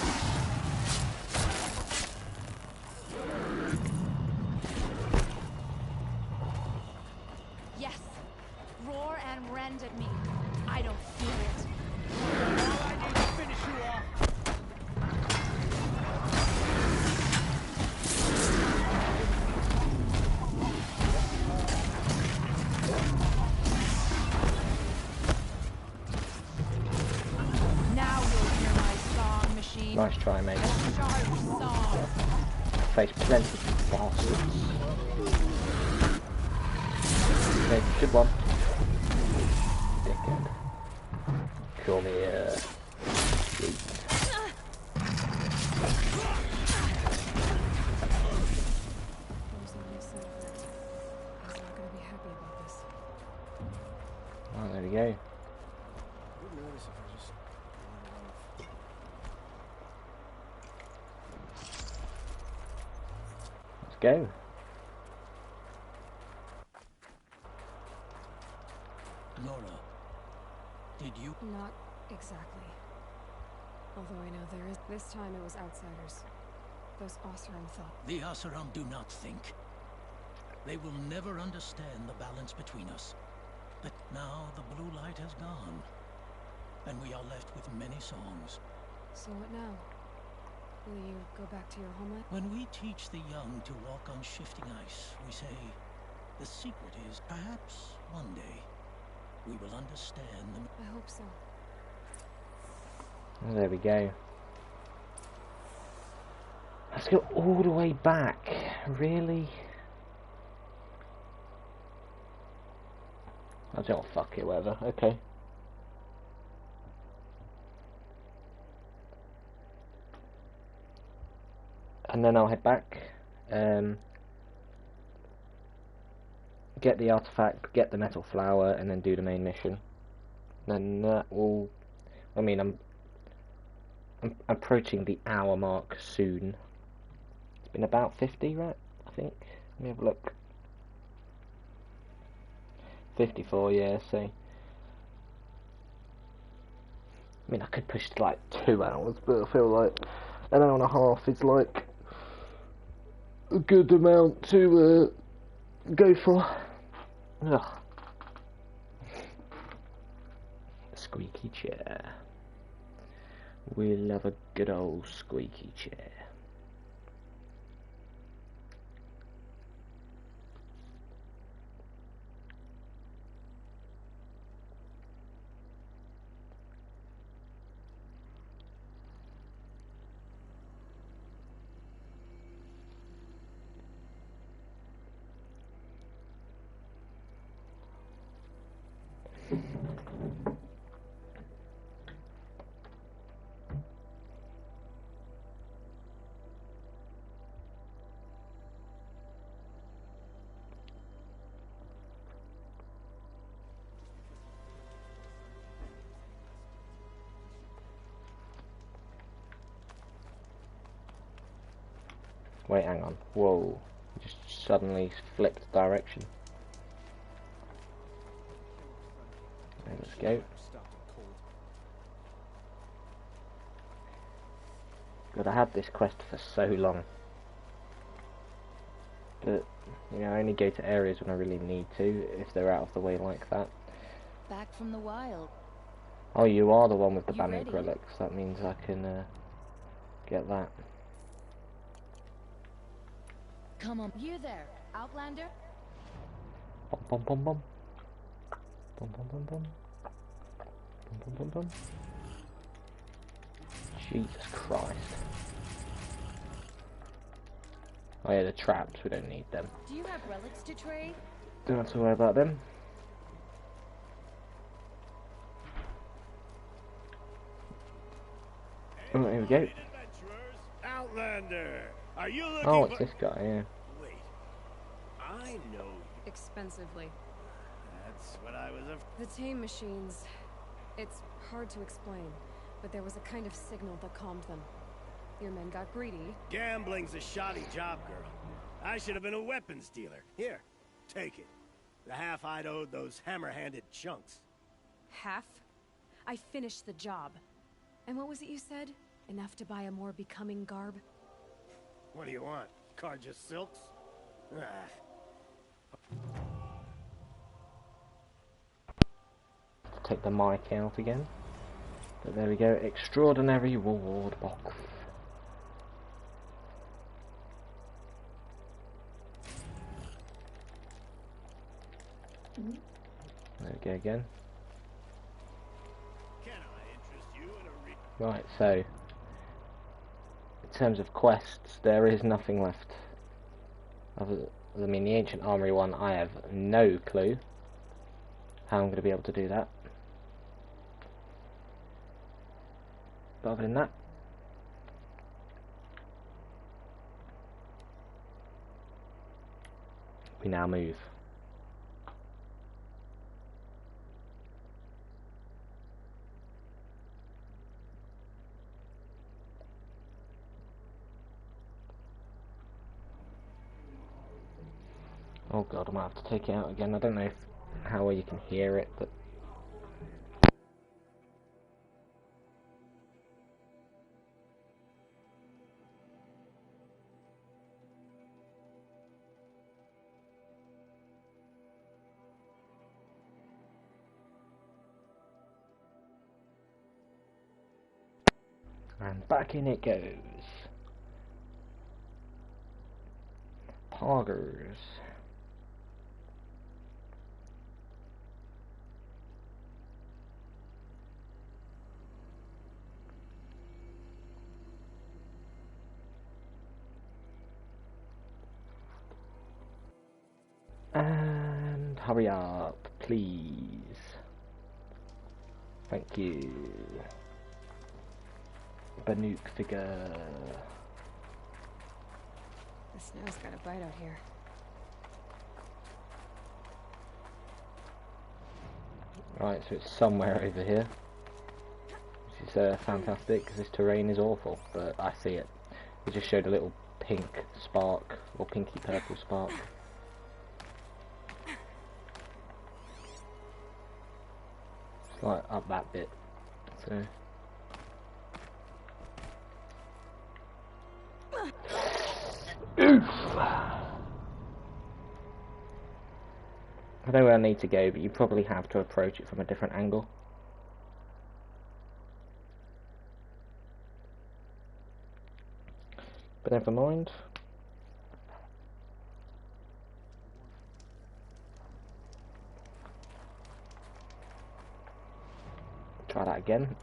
Yes. Roar and rend at me. I don't fear it. All I need to finish you off. Now you'll hear my song, machine. Nice try, mate. A sharp song. Face plenty of bastards. Okay, good one. Dickhead. Call me sweet. There's only a side effect. He's not going to be happy about this. Oh, there we go. Wouldn't notice if I just wandered off. Let's go. Nora, did you? Not exactly. Although I know there is... This time it was outsiders. Those Oseram thought... The Oseram do not think. They will never understand the balance between us. But now the blue light has gone, and we are left with many songs. So what now? Will you go back to your homeland? When we teach the young to walk on shifting ice, we say, the secret is perhaps one day we will understand them. I hope so. Oh, there we go. Let's go all the way back. Really? I don't fuck it, whatever. Okay. And then I'll head back. Get the artifact, get the metal flower, and then do the main mission. Then that will... I mean, I'm approaching the hour mark soon. It's been about 50, right? I think. Let me have a look. 54, yeah, so... I mean, I could push to like 2 hours, but I feel like an hour and a half is like a good amount to go for. Ugh. Squeaky chair. We love a good old squeaky chair. Wait, hang on. Whoa. Just suddenly flipped direction. Let's go. God, I had this quest for so long. But, you know, I only go to areas when I really need to, if they're out of the way like that. Back from the wild. Oh, you are the one with the You Bannock ready? relics. That means I can get that. Come on. You there, Outlander? Bum bum bum bum. Bum bum bum bum. Bum bum bum bum. Jesus Christ. Oh yeah, the traps, we don't need them. Do you have relics to trade? Don't have to worry about them. Oh, here we go. Outlander, are you looking Oh, it's for... this guy, yeah. Wait, I know you. Expensively. That's what I was The tame machines. It's hard to explain, but there was a kind of signal that calmed them. Your men got greedy. Gambling's a shoddy job, girl. I should have been a weapons dealer. Here, take it. The half I'd owed those hammer-handed chunks. Half? I finished the job. And what was it you said? Enough to buy a more becoming garb? What do you want? Car just silks? Ah. Take the mic out again. But there we go, extraordinary reward box. There we go again. Can I interest you in a Right, so in terms of quests, there is nothing left. I mean, the Ancient Armory one, I have no clue how I'm going to be able to do that. But other than that, we now move. Oh god, I might have to take it out again. I don't know how well you can hear it, but... And back in it goes. Poggers. And hurry up, please. Thank you. Bannock figure. The snow's got a bite out here. Right, so it's somewhere over here. Which is fantastic, because this terrain is awful, but I see it. It just showed a little pink spark, or pinky purple spark. It's like up that bit, so... Oof! I know where I need to go, but you probably have to approach it from a different angle. But never mind. Try that again.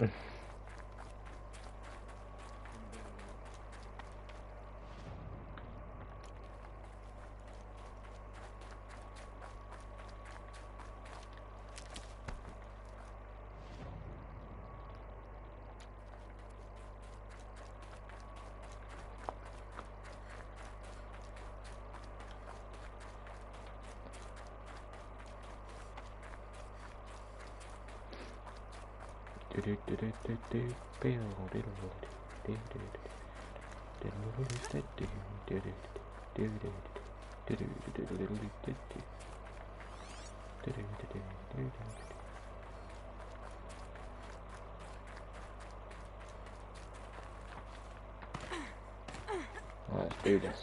Let's do this.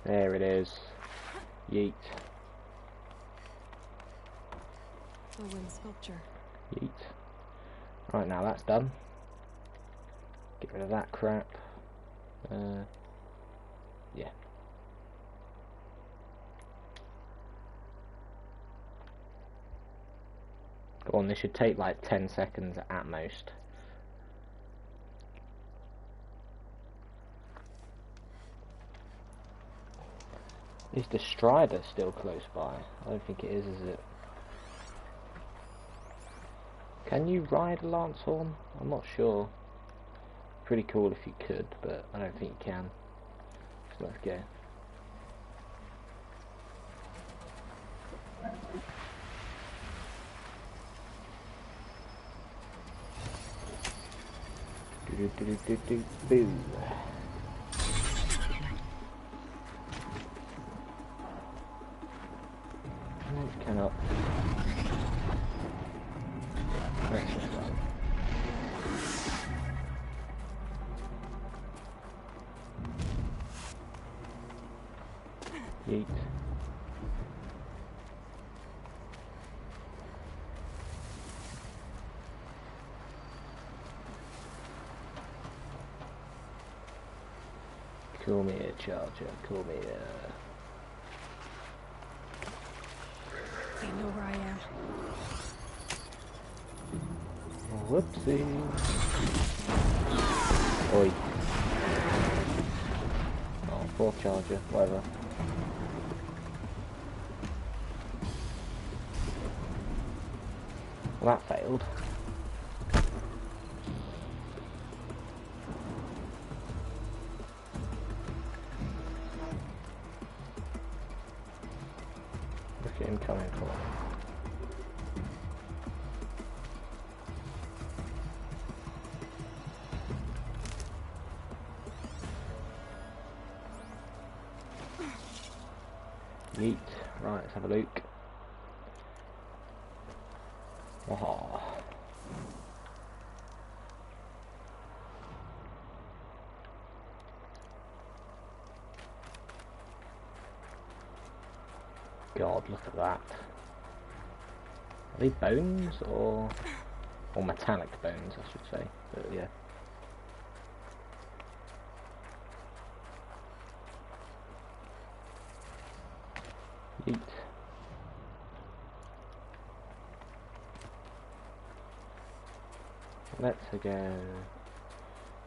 There it is. Yeet. The wind sculpture. Yeet. Right, now that's done. Get rid of that crap. Yeah. Go on, this should take like 10 seconds at most. Is the Strider still close by? I don't think it is it? Can you ride a Lancehorn? I'm not sure. Pretty cool if you could, but I don't think you can. So let's go. Boo. Cannot. Let's just run. Yeet. Call me a charger, call me a... They know where I am. Whoopsie. Oi. Oh, poor charger, whatever. Well, that failed. Look at him coming for me. Yeet. Right, let's have a look. Oh. God, look at that. Are they bones or metallic bones, I should say, but yeah. Yeet. Let's go.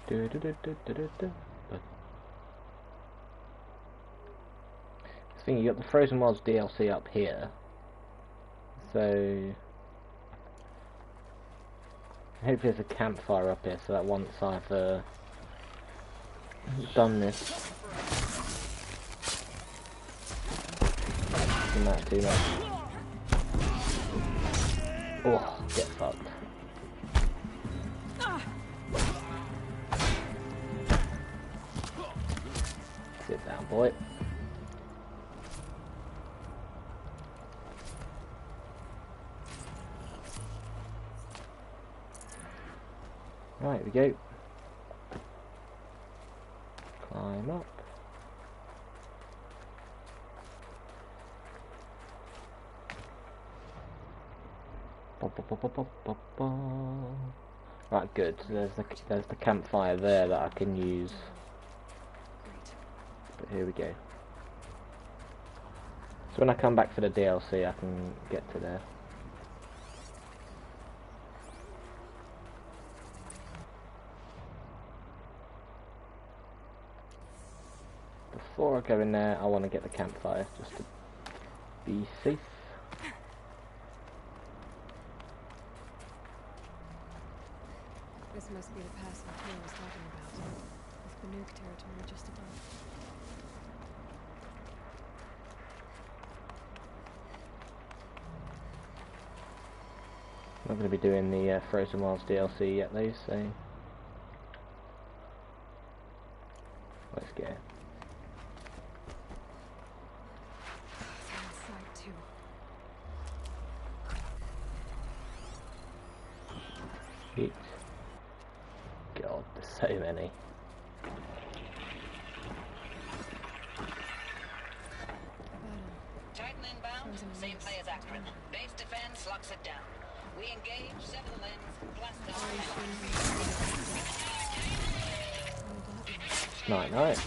Do do do do do do do. Thing, you got the Frozen Wilds DLC up here, so hopefully there's a campfire up here, so that once I've done this, not too much. Oh, get fucked. Sit down, boy. Right, we go. Climb up. Right, good. So there's the campfire there that I can use. But here we go. So when I come back for the DLC, I can get to there. Before I go in there, I want to get the campfire, just to be safe. This must be the pass Mateo was talking about, with Banuk territory just above. not going to be doing the Frozen Wilds DLC yet though, so let's go. Shit. God, there's so many. Titan inbound, same play as Akron. Base defense locks it down. We engage, sever the lens, blast the Night night.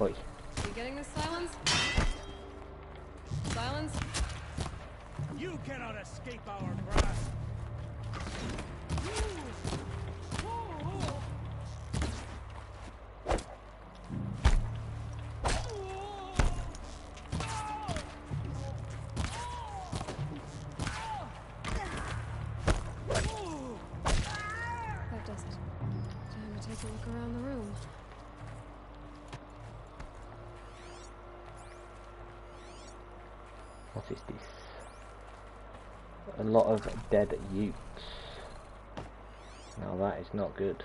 Oi. You getting this, Silence? Silence? You cannot escape our grasp. That does it. Time to take a look around the room. What is this? A lot of dead Utes. Now that is not good.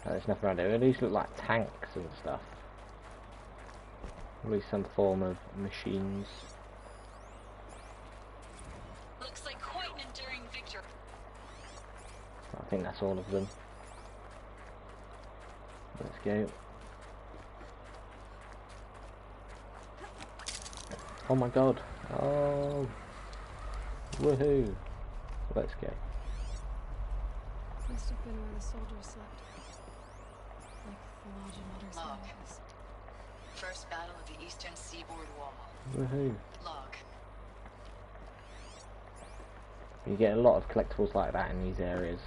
Oh, there's nothing around there. These look like tanks and stuff. At least some form of machines. Looks like quite an enduring victory. I think that's all of them. Let's go. Oh my god. Oh. Woohoo. Let's go. Must have been where the soldiers slept. Like the Lodge in Mother's Log. House. First battle of the Eastern Seaboard Wall. Woohoo. Log. You get a lot of collectibles like that in these areas.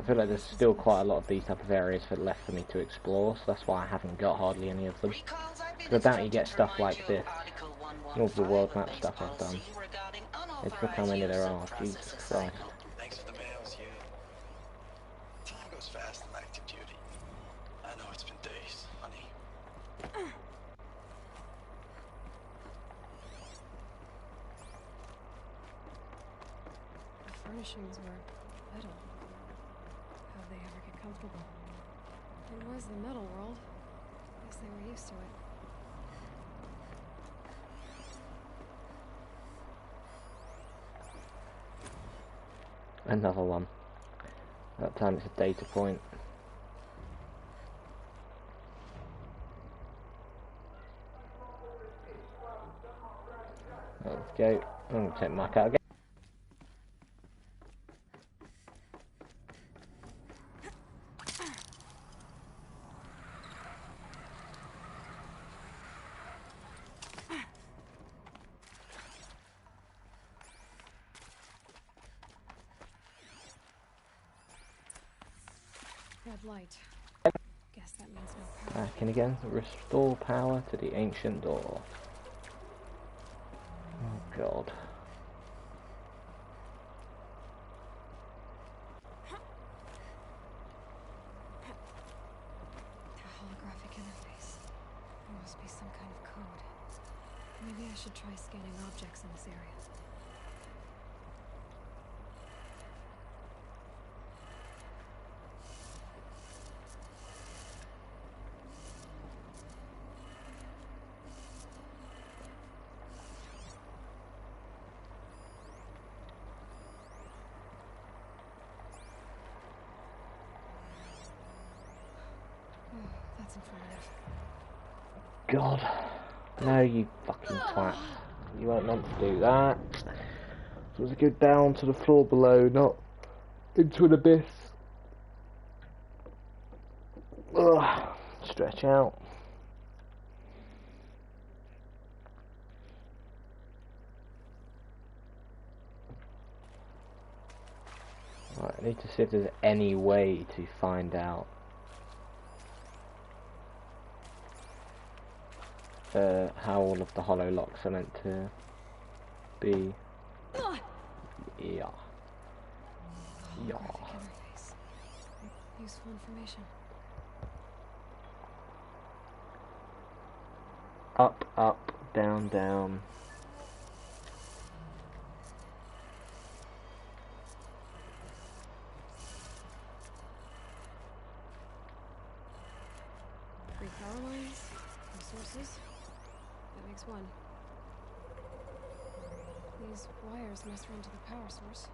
I feel like there's still quite a lot of these type of areas left for me to explore, so that's why I haven't got hardly any of them. Because I doubt you get stuff like this. And all the world map stuff I've done. It's look how many there are, Jesus Christ. Thanks for the mails, you. Time goes fast in active duty. I know it's been days, honey. The furnishings were metal. How'd they ever get comfortable? It was the metal world. Guess they were used to it. Another one. That time it's a data point. Let's go. I'm going to take my car again. Red light. Guess that means no power. Back in again. Restore power to the ancient door. Oh god. A holographic interface. There must be some kind of code. Maybe I should try scanning objects in this area. That's informative. God. No, you fucking twat. You weren't meant to do that. Supposed to go down to the floor below, not into an abyss. Ugh. Stretch out. Right, I need to see if there's any way to find out how all of the hollow locks are meant to be. Yeah. Yeah. Holographic interface. Useful information. Up, up, down, down. Three power lines, resources. That makes one. These wires must run to the power source.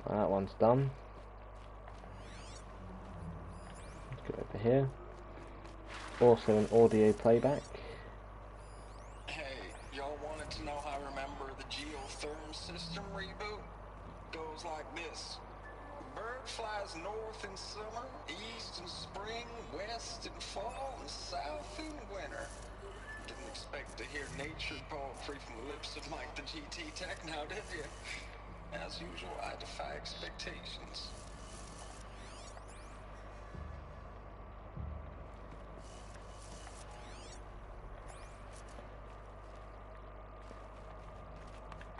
Well, that one's done. Let's go over here. Also an audio playback. Hey, y'all wanted to know how I remember the geotherm system reboot? Goes like this. Bird flies north in summer, east in spring, west in fall, and south in winter. Didn't expect to hear nature poetry from the lips of Mike the GT Tech now, did you? As usual, I defy expectations.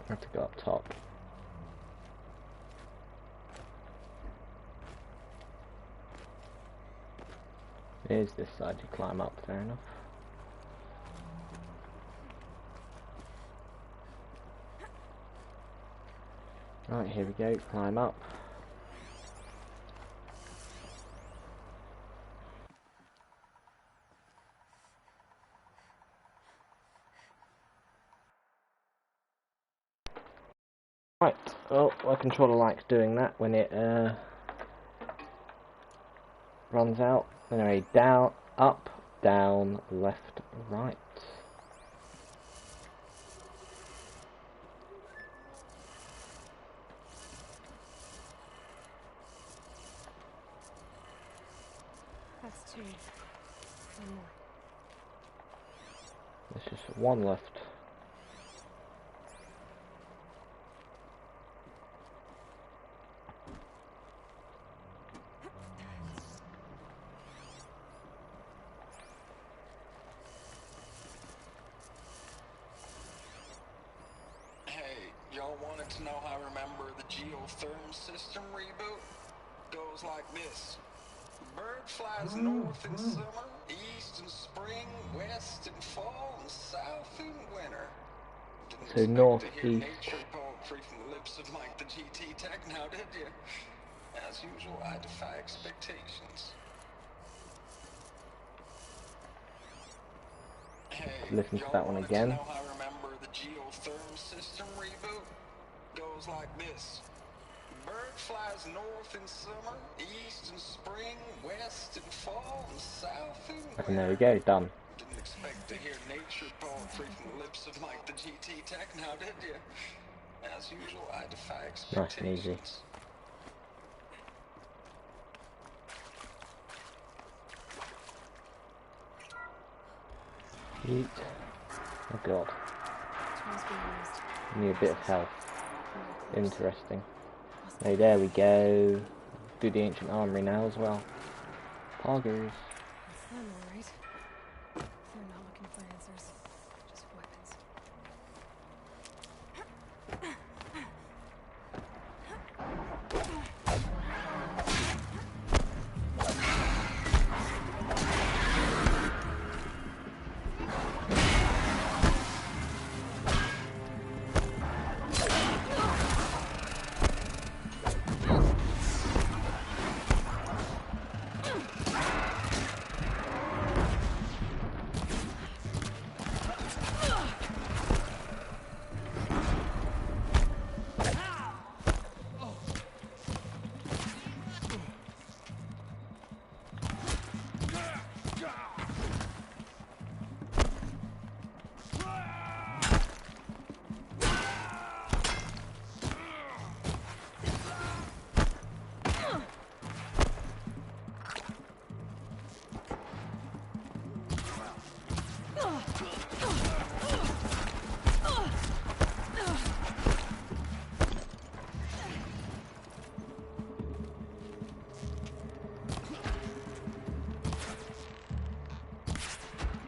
I have to go up top. Here's this side you climb up, fair enough. Right, here we go, climb up. Right, well, my controller likes doing that when it runs out. Anyway, down, up, down, left, right. That's two. One more. There's just one left. Y'all wanted to know how I remember the geotherm system reboot? Goes like this. Bird flies north in summer, east in spring, west in fall, and south in winter. So north, east. Nature poetry from the lips of Mike the GT Tech now, did you? As usual, I defy expectations. Hey, listen to that one again. Know how I remember the geotherm system reboot? Goes like this. Bird flies north in summer, east in spring, west in fall, and south in winter. And there we go, done. Didn't expect to hear nature poetry from the lips of Mike the GT Tech now, did you? As usual, I defy expectations. Nice and easy. Eat. Oh god. Need a bit of health. Interesting. Hey, there we go. Do the ancient armory now as well. Poggers. That's them, alright. They're not looking for answers. Just weapons.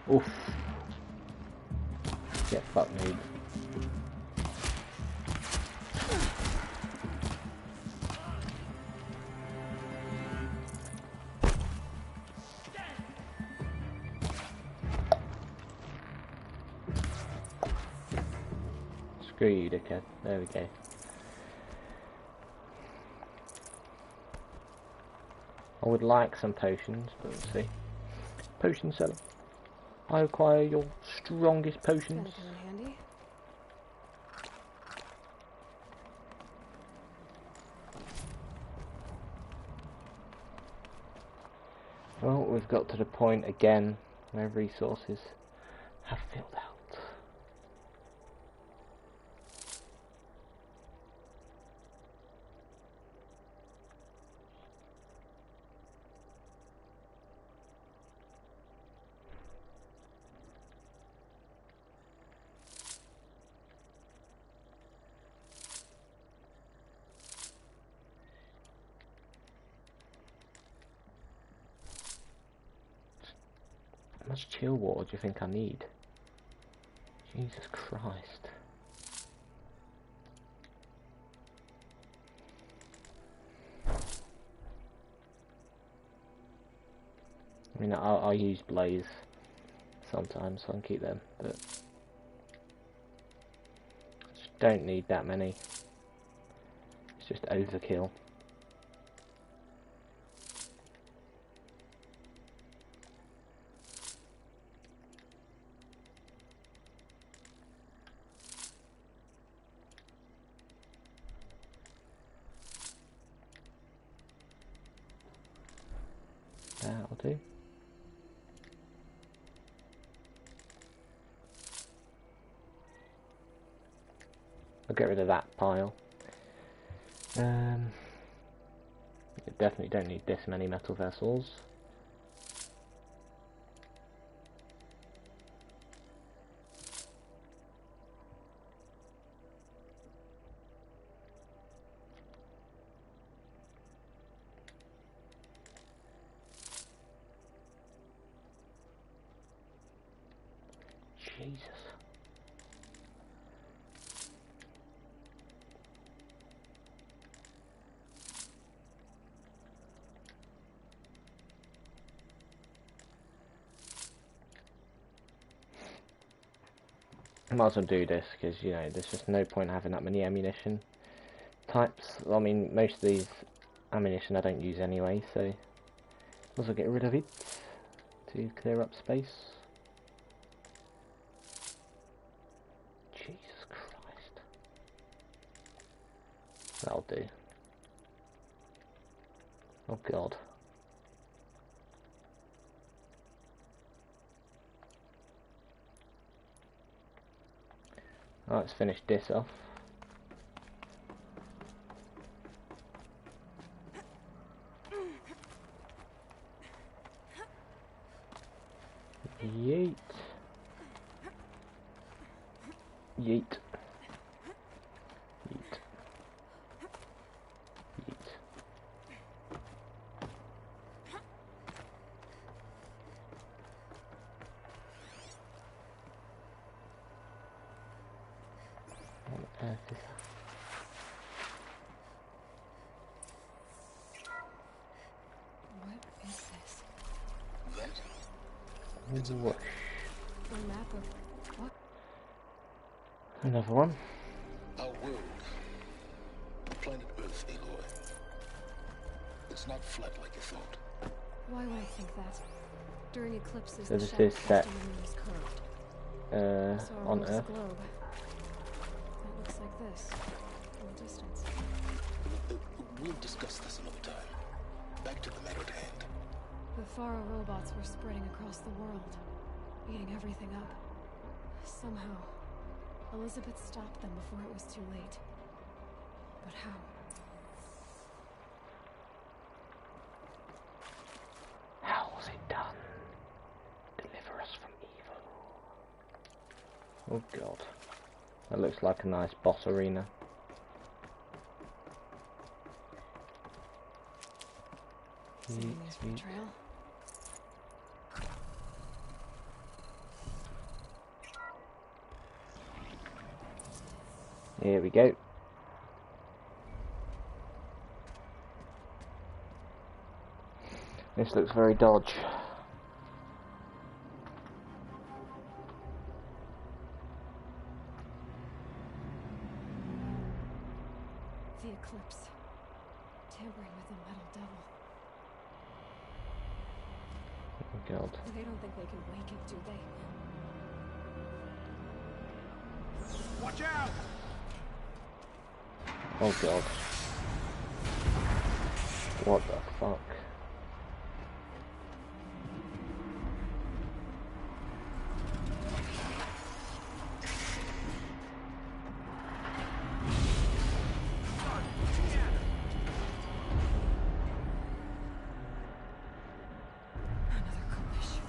Oof. Get fucked, dude. Screw you, dickhead. There we go. I would like some potions, but we'll see. Potion seller. I require your strongest potions. Gonna come in handy. Well, we've got to the point again where resources have filled out. How much chill water do you think I need? Jesus Christ. I mean, I'll use blaze sometimes, so I can keep them, but just don't need that many. It's just overkill. That'll do. I'll get rid of that pile. You definitely don't need this many metal vessels. Jesus. I might as well do this because, you know, there's just no point having that many ammunition types. I mean, most of these ammunition I don't use anyway, so might as well get rid of it to clear up space. Jesus Christ. That'll do. Oh God. Right, let's finish this off. Yeet. Yeet. Yeet. Yeet. What on earth is that? What is this? That? It's a What? A map of what? Another one. Our world. Planet Earth, Aloy. It's not flat like you thought. Why would I think that? During eclipses, So the this shadow is set casting on is curved. So our on world is a Earth. globe. It looks like this, from a distance. We'll discuss this another time. Back to the matter at hand. The Faro robots were spreading across the world, eating everything up. Somehow, Elizabeth stopped them before it was too late. But how? How was it done? Deliver us from evil. Oh God. That looks like a nice boss arena. Saving these for the trail. Here we go. This looks very dodge. The eclipse. Tampering with the metal devil. Oh god. They don't think they can wake it, do they? Watch out! Oh god. What the fuck? Another collision.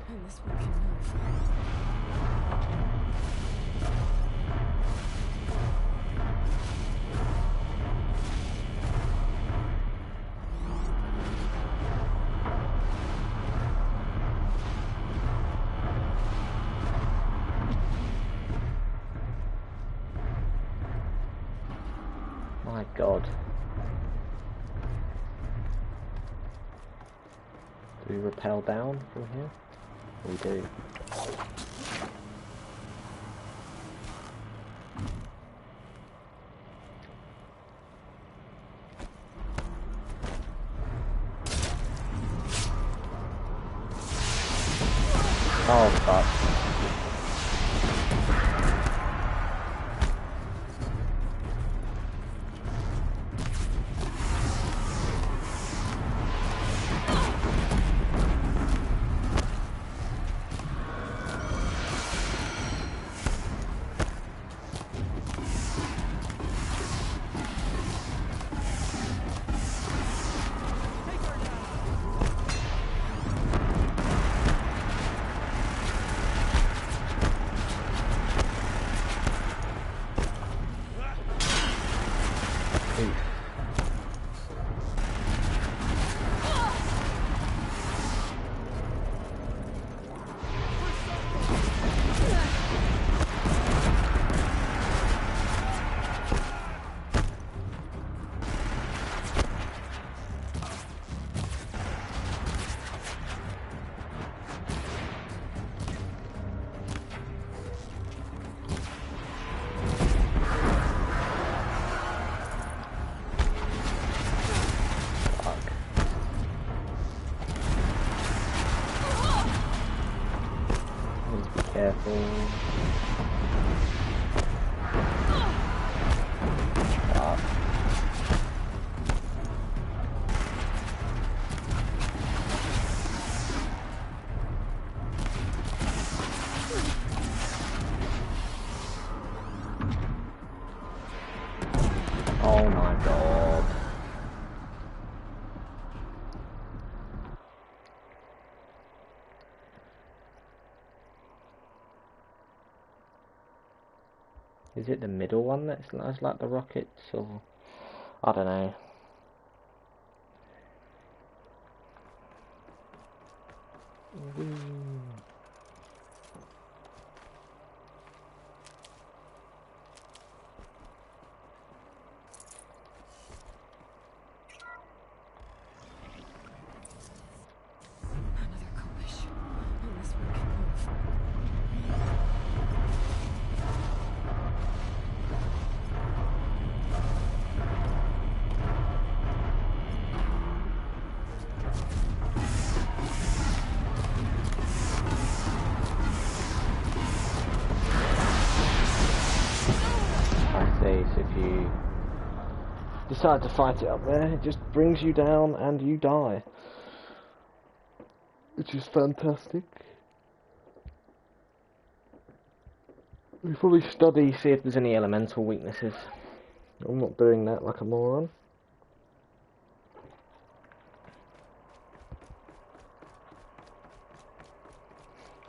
And this one can move. My god. Do we rappel down from here? We do. Oh fuck. Careful. Oh my god. Is it the middle one that's like the rockets, or I don't know. Another collision. And this one can move. So if you decide to fight it up there, it just brings you down and you die, which is fantastic. We probably study, see if there's any elemental weaknesses. I'm not doing that like a moron.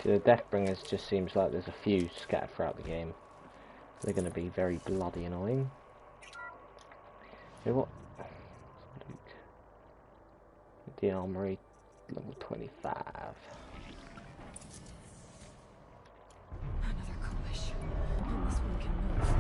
So the Deathbringers just seems like there's a few scattered throughout the game. They're going to be very bloody annoying. You know what? The armory, level 25. Another collision. And this one can move.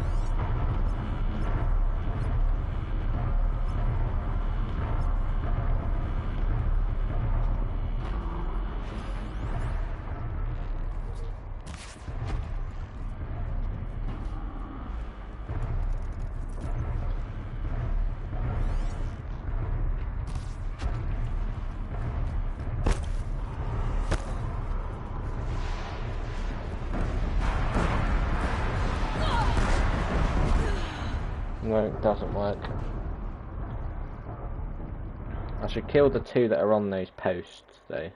No, it doesn't work. I should kill the two that are on those posts, though.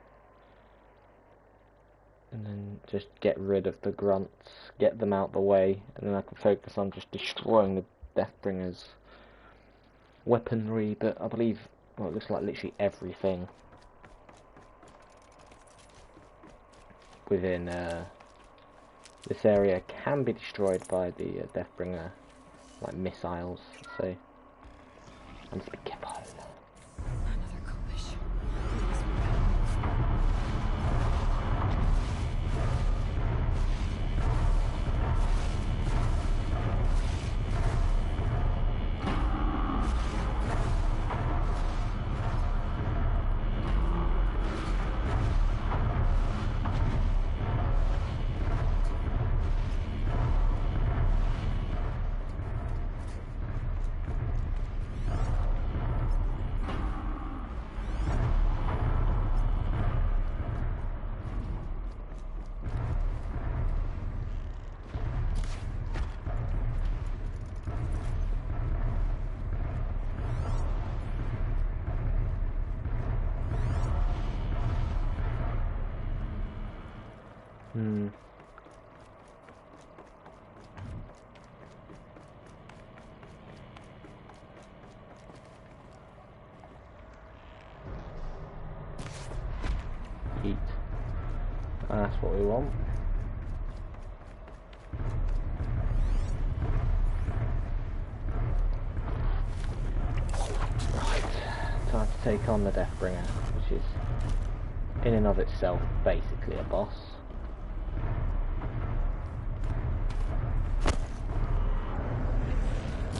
And then just get rid of the grunts, get them out the way, and then I can focus on just destroying the Deathbringer's weaponry, but I believe, well, it looks like literally everything within this area can be destroyed by the Deathbringer, like missiles, so I need to be careful. Another collision. Heat. That's what we want. Right, time to take on the Deathbringer, which is in and of itself basically a boss.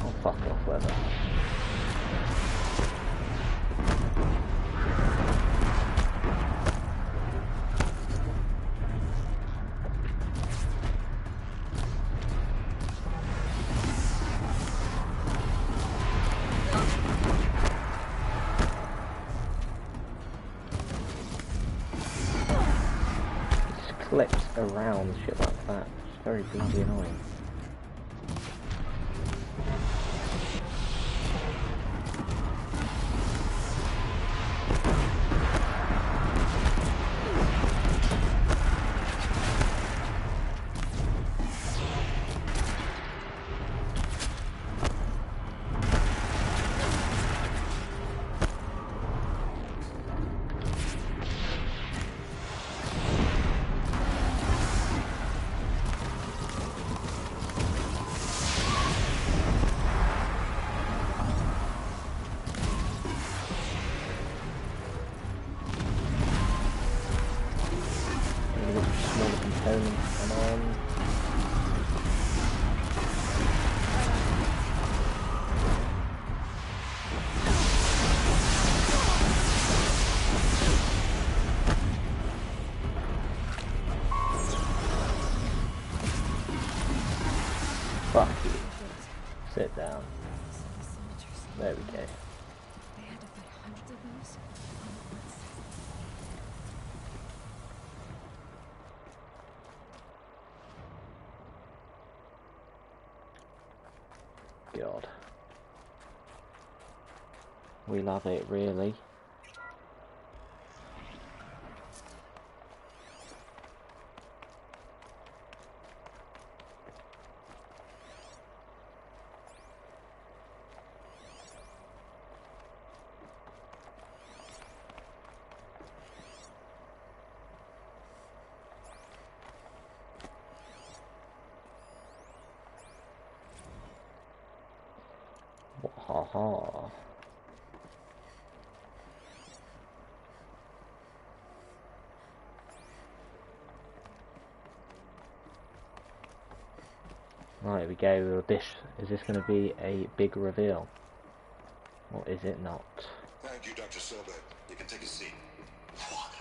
Oh, fuck off, weather. Clips around shit like that. It's very bloody annoying. Fuck you. Sit down. There we go. They had to fight hundreds of those? God. We love it, really. Ha ha. Right, here we go. Is this going to be a big reveal? Or is it not? Thank you, Dr. Sobek. You can take a seat. What?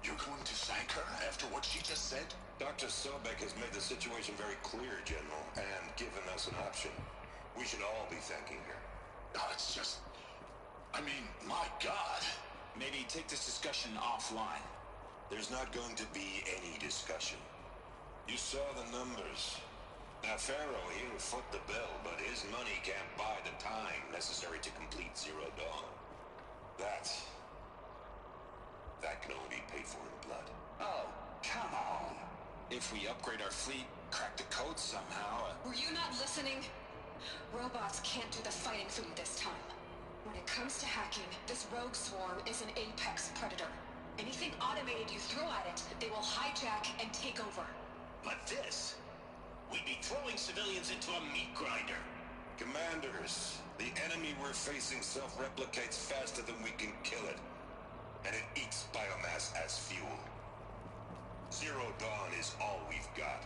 You're going to thank her after what she just said? Dr. Sobek has made the situation very clear, General, and given us an option. We should all be thanking her. No, it's just... I mean, my God. Maybe take this discussion offline. There's not going to be any discussion. You saw the numbers. Now, Pharaoh, he'll foot the bill, but his money can't buy the time necessary to complete Zero Dawn. That can only be paid for in blood. Oh, come on. If we upgrade our fleet, crack the code somehow... Were you not listening? Robots can't do the fighting for you this time. When it comes to hacking, this rogue swarm is an apex predator. Anything automated you throw at it, they will hijack and take over. But this... we'd be throwing civilians into a meat grinder. Commanders, the enemy we're facing self-replicates faster than we can kill it. And it eats biomass as fuel. Zero Dawn is all we've got.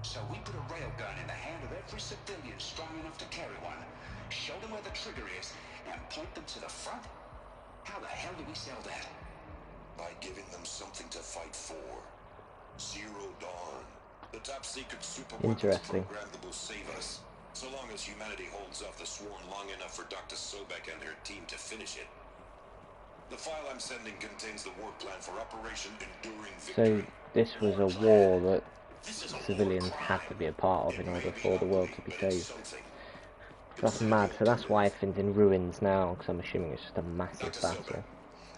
So we put a railgun in the hand of every civilian strong enough to carry one, show them where the trigger is, and point them to the front? How the hell do we sell that? By giving them something to fight for. Zero Dawn. The top secret super weapons program that will save us. So long as humanity holds off the swarm long enough for Dr. Sobek and their team to finish it. The file I'm sending contains the war plan for Operation Enduring Victory. So this was a war that civilians had to be a part of in order for the world to be saved. That's mad, so that's why everything's in ruins now, because I'm assuming it's just a massive battle.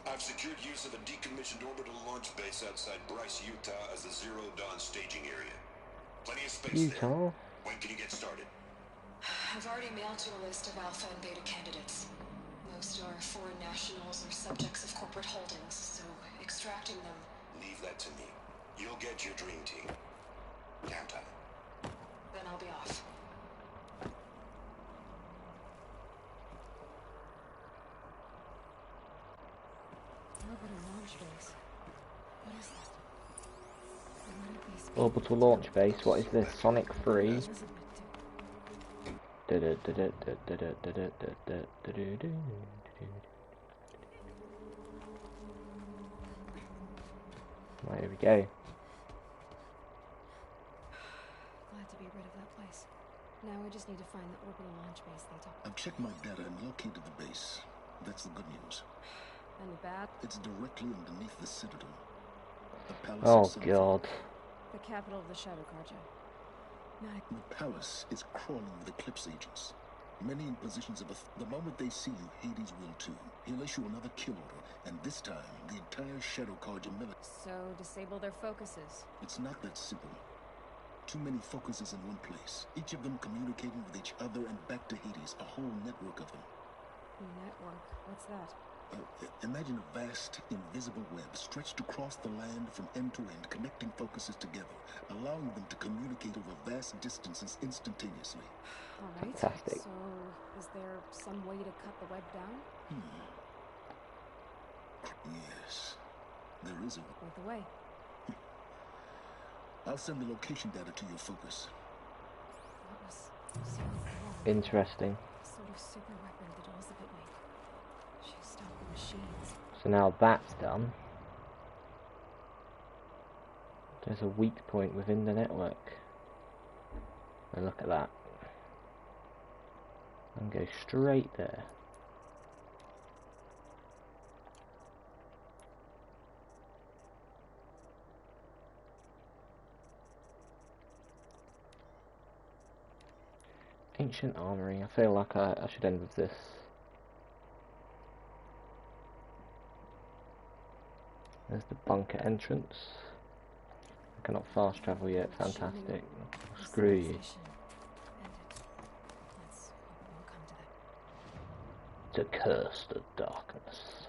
I've secured use of a decommissioned orbital launch base outside Bryce, Utah as the Zero Dawn staging area. Plenty of space Utah? there. When can you get started? I've already mailed you a list of alpha and beta candidates. Most are foreign nationals or subjects of corporate holdings, so extracting them... Leave that to me. You'll get your dream team. Count on it. Then I'll be off. Orbital launch base. What is that? Orbital launch base, what is this? Sonic 3? Right, here we go. Glad to be rid of that place. Now I just need to find the orbital launch base they talked about. I've checked my data and located the base. That's the good news. Any bad? It's directly underneath the Citadel. The palace Oh of Sunfall. god. The capital of the Shadow Carja. The palace is crawling with Eclipse agents. Many in positions of the moment they see you, Hades will too. He'll issue another kill order, and this time, the entire Shadow Carja military... So, disable their focuses. It's not that simple. Too many focuses in one place, each of them communicating with each other and back to Hades, a whole network of them. Network? What's that? Imagine a vast, invisible web stretched across the land from end to end, connecting focuses together, allowing them to communicate over vast distances instantaneously. Alright, Fantastic. so is there some way to cut the web down? Yes, there is a... Point the way. I'll send the location data to your focus. What was Zero Dawn? Interesting. What sort of super weapon did Elizabeth make? She stopped the machines. So now that's done. There's a weak point within the network. And look at that. And go straight there. Ancient Armory. I feel like I should end with this. There's the bunker entrance. I cannot fast travel yet. Fantastic. Screw you. The curse of darkness.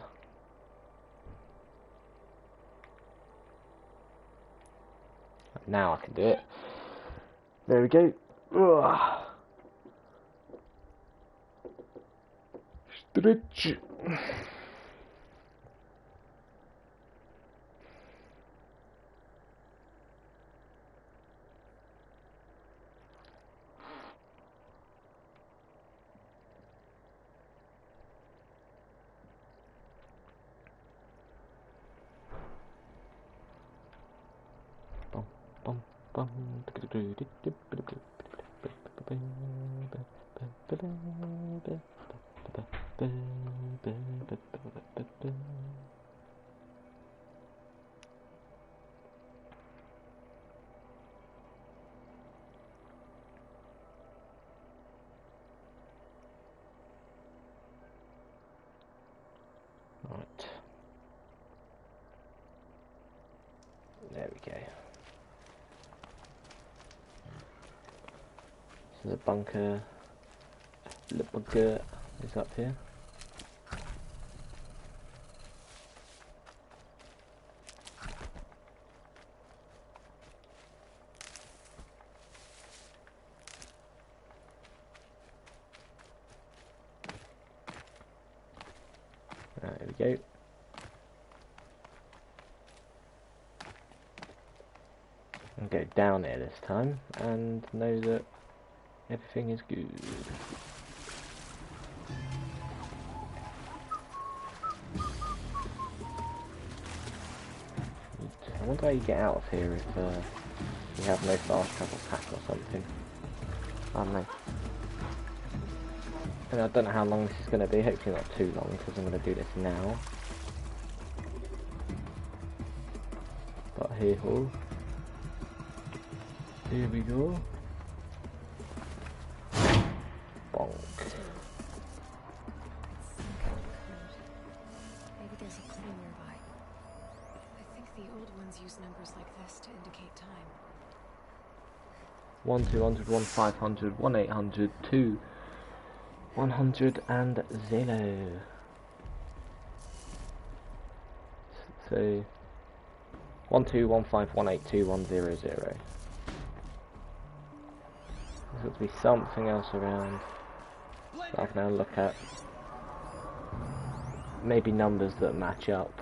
Now I can do it. There we go. Ugh. Stretch. There we go. So the bunker is up here. Right, there we go. And go down there this time and know that everything is good. I wonder how you get out of here if you have no fast travel pack or something. I don't know. And I don't know how long this is going to be, hopefully not too long because I'm going to do this now. But here we go. Bonk. Maybe there's a clue nearby. I think the old ones use numbers like this to indicate time. 1 200 1 500 1 800 2 100 and 0. So 1 2 1 5 1 8 2 1 0 0. There's got to be something else around that I can now look at. Maybe numbers that match up.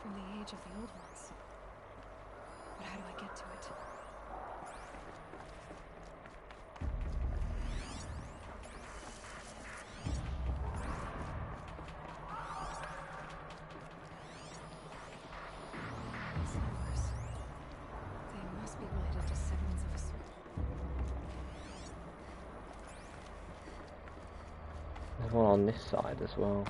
From the age of the old ones. But how do I get to it? These numbers. They must be related to segments of a circle. There's one on this side as well.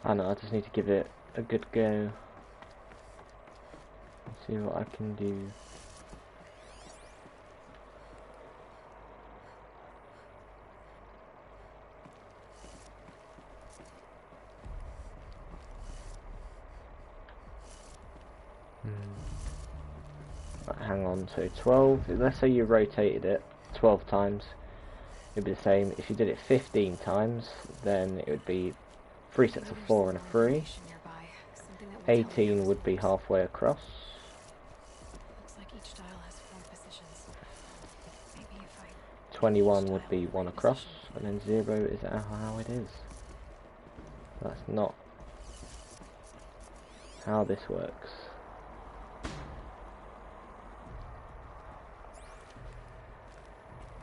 I know, I just need to give it a good go. See what I can do. Right, hang on, so 12, let's say you rotated it 12 times, it'd be the same. If you did it 15 times, then it would be 3 sets of 4 and a 3. 18 would be halfway across. Looks like each dial has 4 positions. Maybe if I 21 would be 1 across, and then 0 is how it is. That's not how this works.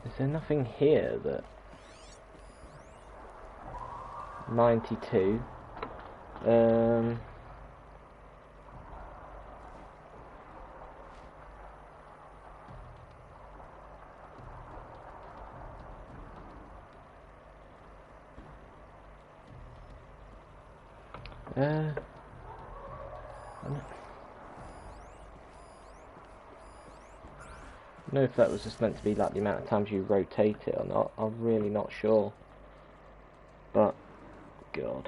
Is there nothing here that 92 I don't know if that was just meant to be like the amount of times you rotate it or not. I'm really not sure. But, God.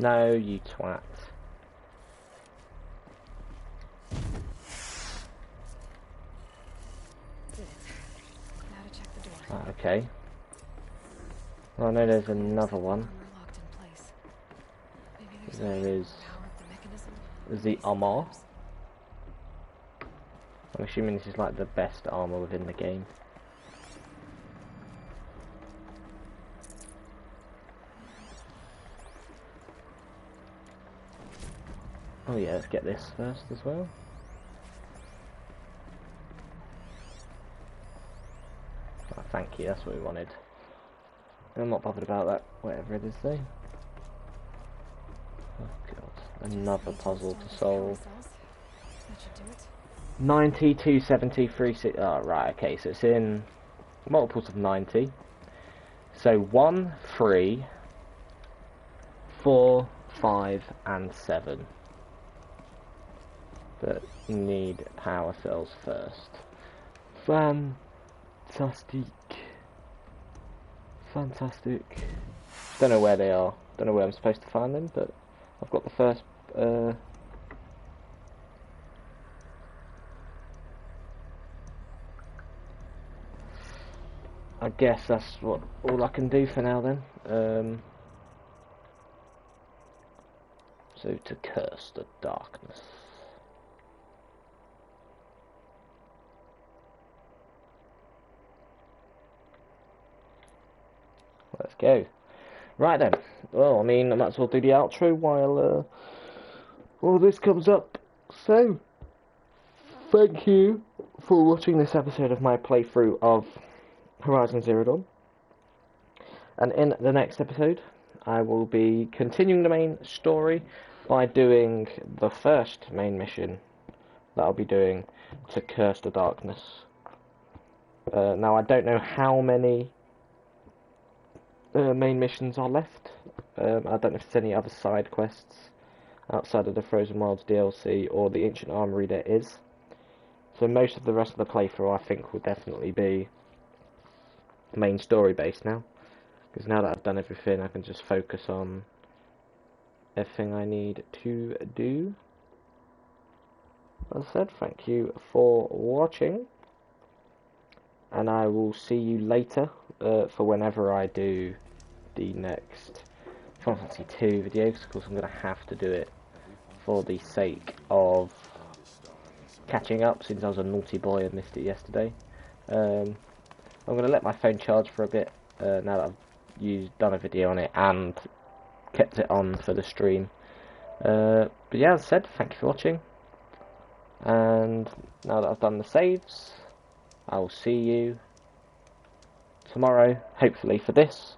No, you twat. now to check the door. Ah, okay. Well, I know there's another one. There is the armor. I'm assuming this is like the best armor within the game. Oh yeah, let's get this first as well. Oh, thank you, that's what we wanted. I'm not bothered about that, whatever it is though. Oh god, another puzzle to solve. 90, 270, 360. Oh, right, okay, so it's in multiples of 90. So 1, 3, 4, 5, and 7. But need power cells first. Fantastic. Fantastic. Don't know where they are. Don't know where I'm supposed to find them, but I've got the first. I guess that's all I can do for now then. So to curse the darkness. Let's go. Right then. Well, I mean, I might as well do the outro while all this comes up. So, thank you for watching this episode of my playthrough of Horizon Zero Dawn. And in the next episode, I will be continuing the main story by doing the first main mission that I'll be doing, to curse the darkness. Now, I don't know how many main missions are left. I don't know if there's any other side quests outside of the Frozen Wilds DLC or the Ancient Armory there is. So most of the rest of the playthrough I think will definitely be main story based now. Because now that I've done everything, I can just focus on everything I need to do. As I said, thank you for watching. And I will see you later for whenever I do the next Final Fantasy 2 video, because of course I'm going to have to do it for the sake of catching up, since I was a naughty boy and missed it yesterday. I'm going to let my phone charge for a bit now that I've done a video on it and kept it on for the stream. But yeah, as I said, thank you for watching. And now that I've done the saves, I will see you tomorrow, hopefully for this,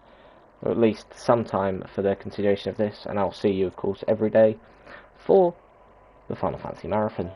or at least sometime for the continuation of this, and I'll see you, of course, every day for the Final Fantasy Marathon.